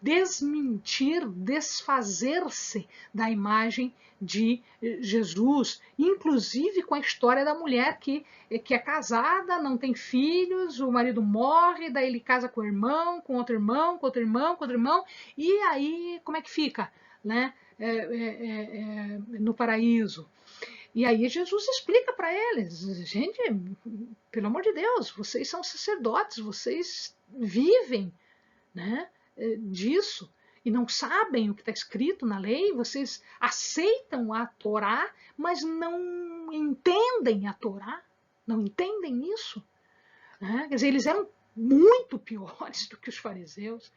Speaker 1: desmentir, desfazer-se da imagem de Jesus, inclusive com a história da mulher que é casada, não tem filhos, o marido morre, daí ele casa com o irmão, com outro irmão, com outro irmão, com outro irmão, e aí como é que fica, né? No paraíso. E aí Jesus explica para eles, gente, pelo amor de Deus, vocês são sacerdotes, vocês vivem, né, disso e não sabem o que está escrito na lei, vocês aceitam a Torá, mas não entendem a Torá, não entendem isso. Né? Quer dizer, eles eram muito piores do que os fariseus.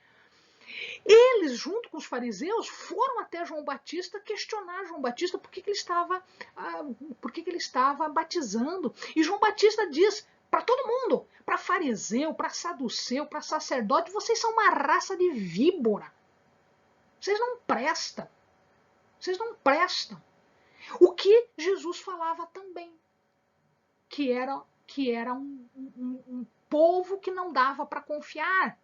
Speaker 1: Eles, junto com os fariseus, foram até João Batista questionar João Batista por que ele estava batizando. E João Batista diz para todo mundo, para fariseu, para saduceu, para sacerdote, vocês são uma raça de víbora. Vocês não prestam. Vocês não prestam. O que Jesus falava também, que era um povo que não dava para confiar.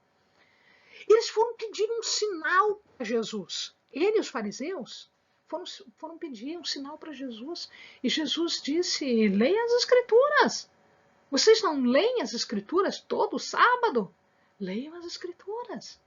Speaker 1: Eles foram pedir um sinal para Jesus. Ele e os fariseus foram pedir um sinal para Jesus. E Jesus disse, leia as Escrituras. Vocês não leem as Escrituras todo sábado? Leiam as Escrituras.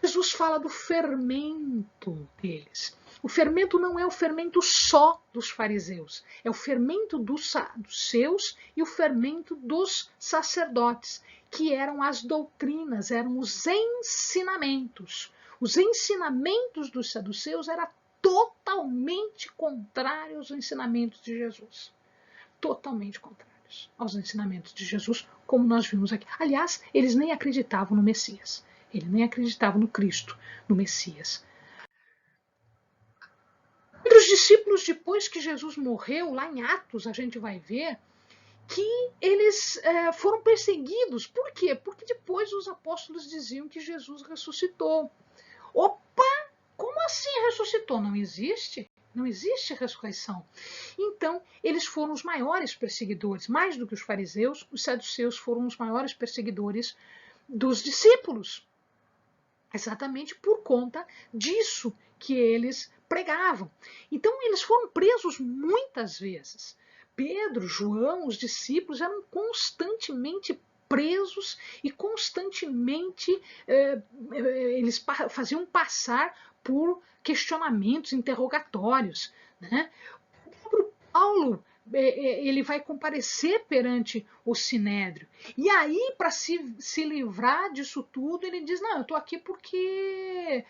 Speaker 1: Jesus fala do fermento deles. O fermento não é o fermento só dos fariseus. É o fermento dos saduceus e o fermento dos sacerdotes, que eram as doutrinas, eram os ensinamentos. Os ensinamentos dos saduceus eram totalmente contrários aos ensinamentos de Jesus. Totalmente contrários aos ensinamentos de Jesus, como nós vimos aqui. Aliás, eles nem acreditavam no Messias. Ele nem acreditava no Cristo, no Messias. Entre os discípulos, depois que Jesus morreu, lá em Atos, a gente vai ver que eles foram perseguidos. Por quê? Porque depois os apóstolos diziam que Jesus ressuscitou. Opa! Como assim ressuscitou? Não existe? Não existe ressurreição. Então, eles foram os maiores perseguidores. Mais do que os fariseus, os saduceus foram os maiores perseguidores dos discípulos. Exatamente por conta disso que eles pregavam. Então, eles foram presos muitas vezes. Pedro, João, os discípulos eram constantemente presos e constantemente eles faziam passar por questionamentos, interrogatórios. Né? O próprio Paulo ele vai comparecer perante o Sinédrio. E aí, para se livrar disso tudo, ele diz, não, eu estou aqui porque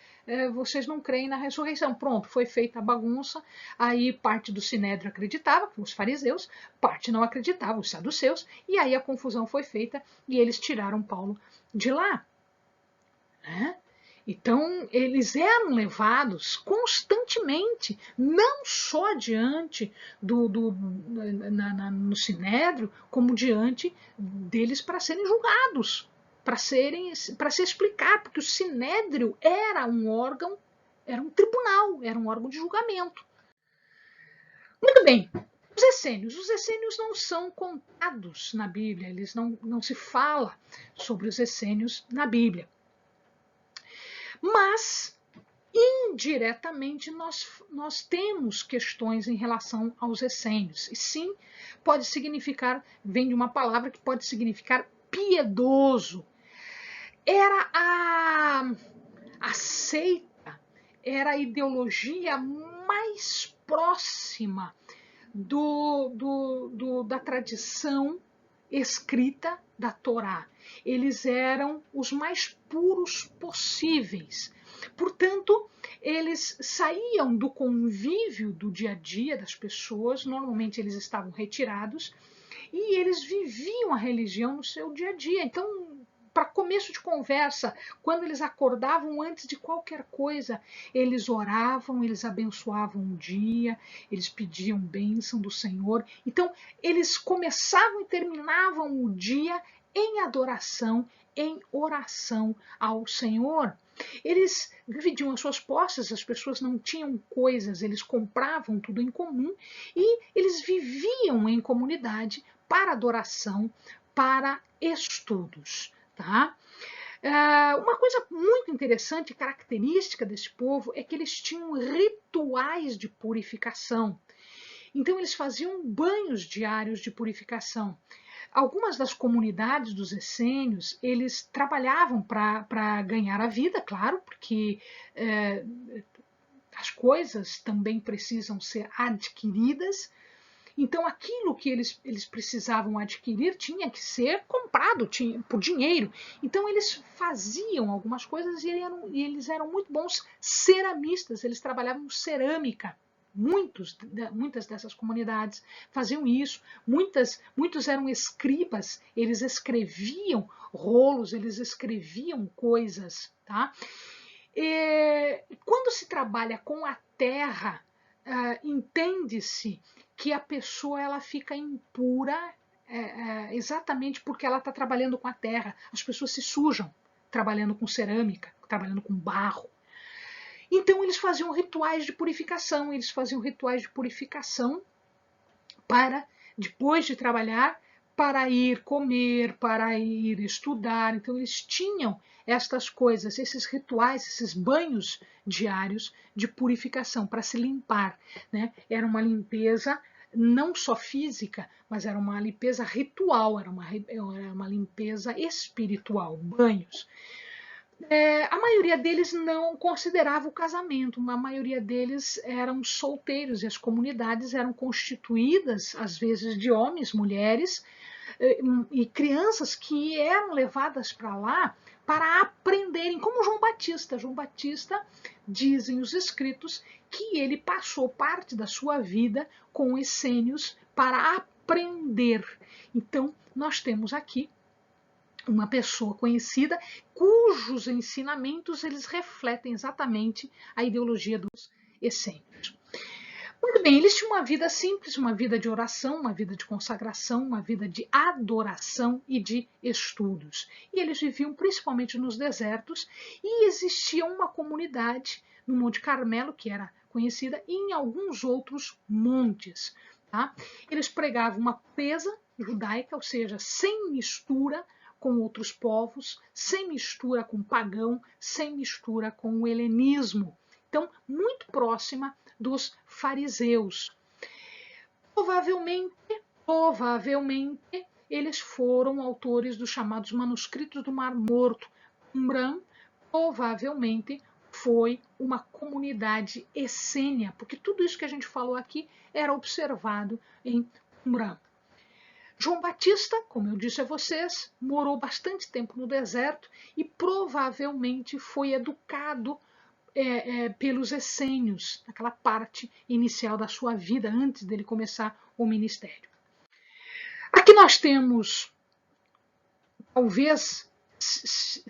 Speaker 1: vocês não creem na ressurreição. Pronto, foi feita a bagunça, aí parte do Sinédrio acreditava, os fariseus, parte não acreditava, os saduceus, e aí a confusão foi feita e eles tiraram Paulo de lá. Né? Então, eles eram levados constantemente, não só diante no Sinédrio, como diante deles para serem julgados, para se explicar, porque o Sinédrio era um órgão, era um tribunal, era um órgão de julgamento. Muito bem. Os essênios não são contados na Bíblia, eles não se fala sobre os essênios na Bíblia. Mas, indiretamente, nós temos questões em relação aos essênios. E sim, pode significar, vem de uma palavra que pode significar piedoso. Era a seita, era a ideologia mais próxima da tradição escrita da Torá. Eles eram os mais puros possíveis. Portanto, eles saíam do convívio do dia a dia das pessoas, normalmente eles estavam retirados, e eles viviam a religião no seu dia a dia. Então, para começo de conversa, quando eles acordavam, antes de qualquer coisa, eles oravam, eles abençoavam o dia, eles pediam bênção do Senhor. Então, eles começavam e terminavam o dia em adoração, em oração ao Senhor. Eles dividiam as suas posses, as pessoas não tinham coisas, eles compravam tudo em comum e eles viviam em comunidade para adoração, para estudos. Tá? Uma coisa muito interessante e característica desse povo é que eles tinham rituais de purificação. Então, eles faziam banhos diários de purificação. Algumas das comunidades dos essênios, eles trabalhavam para ganhar a vida, claro, porque as coisas também precisam ser adquiridas. Então, aquilo que eles precisavam adquirir tinha que ser comprado por dinheiro. Então, eles faziam algumas coisas e eles eram muito bons ceramistas, eles trabalhavam cerâmica. Muitas dessas comunidades faziam isso. Muitos eram escribas, eles escreviam rolos, eles escreviam coisas. Tá? Quando se trabalha com a terra, entende-se que a pessoa ela fica impura exatamente porque ela está trabalhando com a terra. As pessoas se sujam trabalhando com cerâmica, trabalhando com barro. Então eles faziam rituais de purificação, para, depois de trabalhar, para ir comer, para ir estudar. Então eles tinham estas coisas, esses rituais, esses banhos diários de purificação para se limpar, né? Era uma limpeza não só física, mas era uma limpeza ritual, era uma limpeza espiritual, banhos. A maioria deles não considerava o casamento, a maioria deles eram solteiros e as comunidades eram constituídas, às vezes, de homens, mulheres e crianças que eram levadas para lá para aprenderem, como João Batista. João Batista, dizem os escritos, que ele passou parte da sua vida com essênios para aprender. Então, nós temos aqui uma pessoa conhecida cujos ensinamentos eles refletem exatamente a ideologia dos essênios. Muito bem, eles tinham uma vida simples, uma vida de oração, uma vida de consagração, uma vida de adoração e de estudos. E eles viviam principalmente nos desertos e existia uma comunidade no Monte Carmelo, que era conhecida, e em alguns outros montes. Tá? Eles pregavam uma pureza judaica, ou seja, sem mistura com outros povos, sem mistura com o pagão, sem mistura com o helenismo. Então, muito próxima dos fariseus. Provavelmente, eles foram autores dos chamados manuscritos do Mar Morto. Qumran provavelmente foi uma comunidade essênia, porque tudo isso que a gente falou aqui era observado em Qumran. João Batista, como eu disse a vocês, morou bastante tempo no deserto e provavelmente foi educado pelos essênios, naquela parte inicial da sua vida, antes dele começar o ministério. Aqui nós temos, talvez, se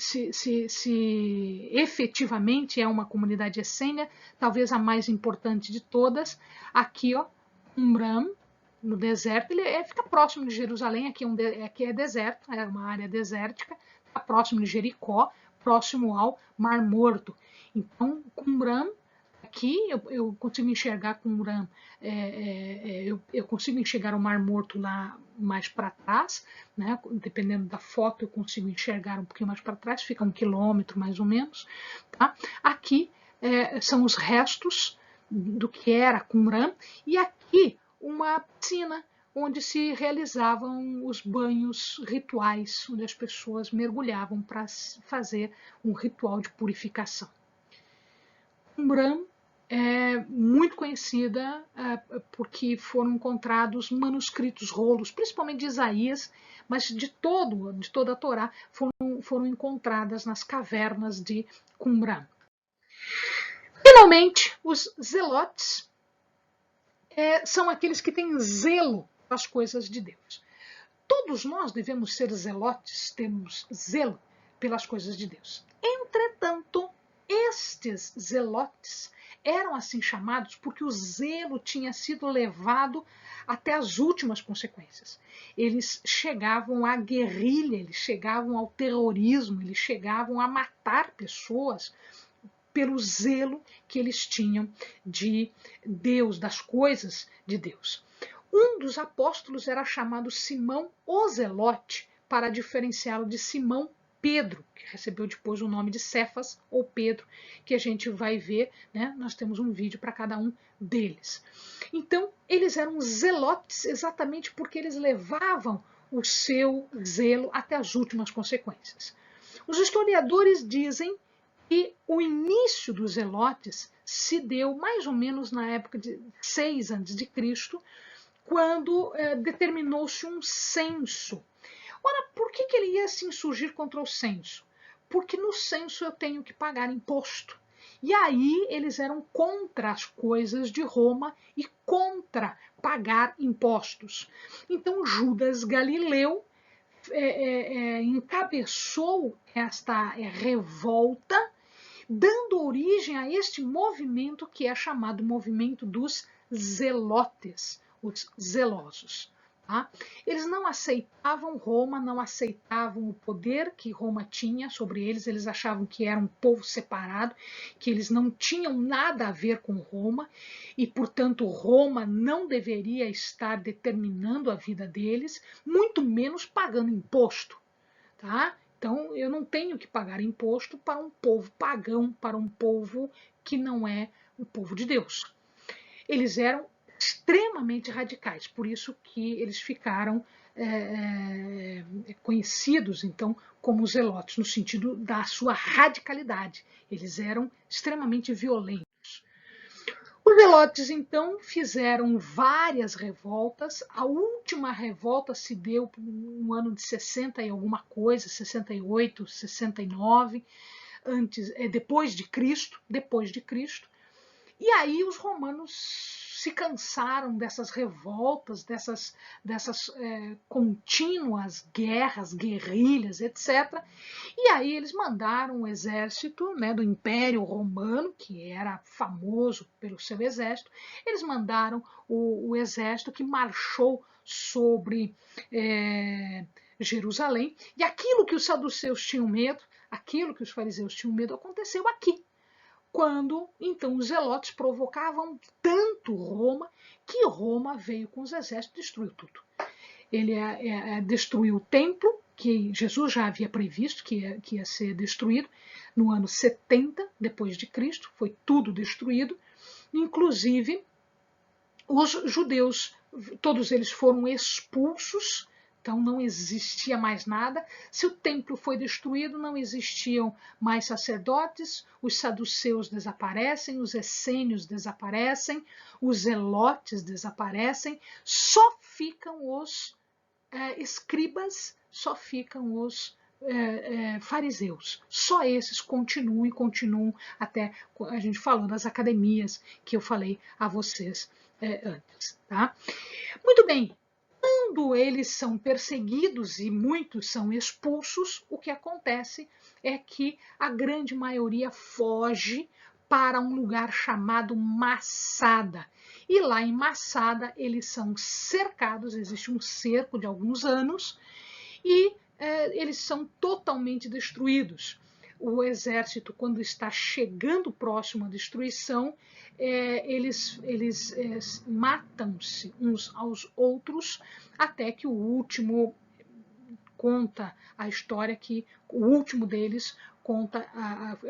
Speaker 1: efetivamente é uma comunidade essênia, talvez a mais importante de todas. Aqui, ó, Qumran, no deserto, ele fica próximo de Jerusalém, aqui é deserto, é uma área desértica, está próximo de Jericó, próximo ao Mar Morto. Então, Qumran, aqui eu consigo enxergar Qumran, eu consigo enxergar o Mar Morto lá mais para trás, né? Dependendo da foto eu consigo enxergar um pouquinho mais para trás, fica 1 quilômetro mais ou menos. Tá? Aqui são os restos do que era Qumran, e aqui uma piscina onde se realizavam os banhos rituais, onde as pessoas mergulhavam para fazer um ritual de purificação. Qumran é muito conhecida porque foram encontrados manuscritos, rolos, principalmente de Isaías, mas de toda a Torá, foram encontradas nas cavernas de Qumran. Finalmente, os zelotes são aqueles que têm zelo pelas coisas de Deus. Todos nós devemos ser zelotes, temos zelo pelas coisas de Deus. Entretanto, estes zelotes eram assim chamados porque o zelo tinha sido levado até as últimas consequências. Eles chegavam à guerrilha, eles chegavam ao terrorismo, eles chegavam a matar pessoas pelo zelo que eles tinham de Deus, das coisas de Deus. Um dos apóstolos era chamado Simão o Zelote, para diferenciá-lo de Simão Pedro, que recebeu depois o nome de Cefas ou Pedro, que a gente vai ver, né? Nós temos um vídeo para cada um deles. Então, eles eram zelotes exatamente porque eles levavam o seu zelo até as últimas consequências. Os historiadores dizem que o início dos zelotes se deu mais ou menos na época de 6 a.C., quando determinou-se um censo. Ora, por que ele ia se insurgir contra o censo? Porque no censo eu tenho que pagar imposto. E aí eles eram contra as coisas de Roma e contra pagar impostos. Então Judas Galileu encabeçou esta revolta, dando origem a este movimento que é chamado movimento dos zelotes, os zelosos. Tá? Eles não aceitavam Roma, não aceitavam o poder que Roma tinha sobre eles, eles achavam que era um povo separado, que eles não tinham nada a ver com Roma e, portanto, Roma não deveria estar determinando a vida deles, muito menos pagando imposto. Tá? Então, eu não tenho que pagar imposto para um povo pagão, para um povo que não é o povo de Deus. Eles eram extremamente radicais, por isso que eles ficaram conhecidos, então, como zelotes, no sentido da sua radicalidade. Eles eram extremamente violentos. Os zelotes, então, fizeram várias revoltas. A última revolta se deu no ano de 60 e alguma coisa, 68, 69, depois de Cristo. E aí os romanos se cansaram dessas revoltas, dessas contínuas guerras, guerrilhas, etc. E aí eles mandaram o exército, né, do Império Romano, que era famoso pelo seu exército, eles mandaram o exército que marchou sobre Jerusalém, e aquilo que os saduceus tinham medo, aquilo que os fariseus tinham medo, aconteceu aqui. Quando, então, os zelotes provocavam tanto Roma, que Roma veio com os exércitos e destruiu tudo. Ele destruiu o templo, que Jesus já havia previsto que ia ser destruído, no ano 70 depois de Cristo, foi tudo destruído, inclusive os judeus, todos eles foram expulsos. Então não existia mais nada. Se o templo foi destruído, não existiam mais sacerdotes, os saduceus desaparecem, os essênios desaparecem, os zelotes desaparecem, só ficam os escribas, só ficam os fariseus. Só esses continuam até a gente falou das academias que eu falei a vocês antes. Tá? Muito bem. quando eles são perseguidos e muitos são expulsos, o que acontece é que a grande maioria foge para um lugar chamado Massada. E lá em Massada eles são cercados, existe um cerco de alguns anos, e eles são totalmente destruídos. O exército, quando está chegando próximo à destruição, eles matam-se uns aos outros, até que o último conta a história que o último deles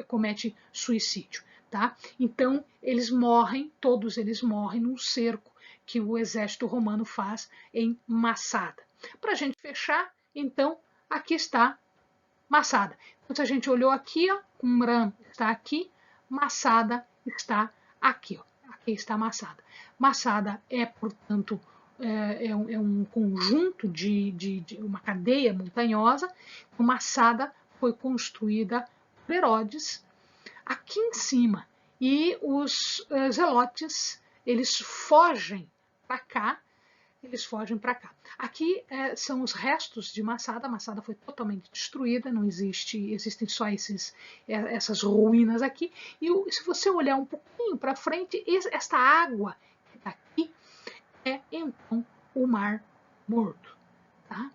Speaker 1: comete suicídio. Tá? Então, eles morrem, todos eles morrem num cerco que o exército romano faz em Massada. Para a gente fechar, então, aqui está Massada. Então, se a gente olhou aqui, ó, Qumran está aqui, Massada está aqui. Ó. Aqui está Massada. Massada é, portanto, um conjunto de uma cadeia montanhosa. Massada foi construída por Herodes aqui em cima. E os zelotes, eles fogem para cá. Eles fogem para cá. Aqui são os restos de Massada. Massada foi totalmente destruída, não existe, existem só essas ruínas aqui. E se você olhar um pouquinho para frente, esta água que está aqui é então o Mar Morto. Tá?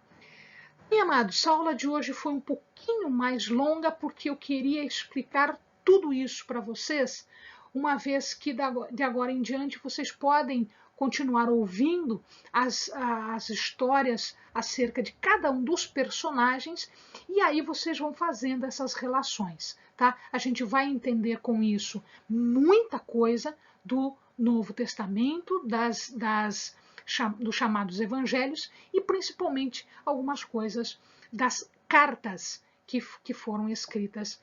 Speaker 1: E, amados, a aula de hoje foi um pouquinho mais longa porque eu queria explicar tudo isso para vocês, uma vez que de agora em diante vocês podem continuar ouvindo as histórias acerca de cada um dos personagens e aí vocês vão fazendo essas relações, tá? A gente vai entender com isso muita coisa do Novo Testamento, dos chamados evangelhos e principalmente algumas coisas das cartas que foram escritas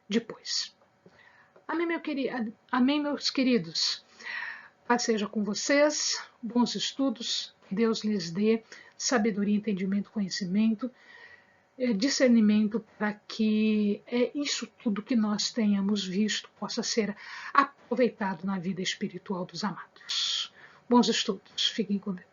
Speaker 1: depois. Amém, meus queridos. Paz seja com vocês, bons estudos, Deus lhes dê sabedoria, entendimento, conhecimento, discernimento para que isso tudo que nós tenhamos visto possa ser aproveitado na vida espiritual dos amados. Bons estudos, fiquem com Deus.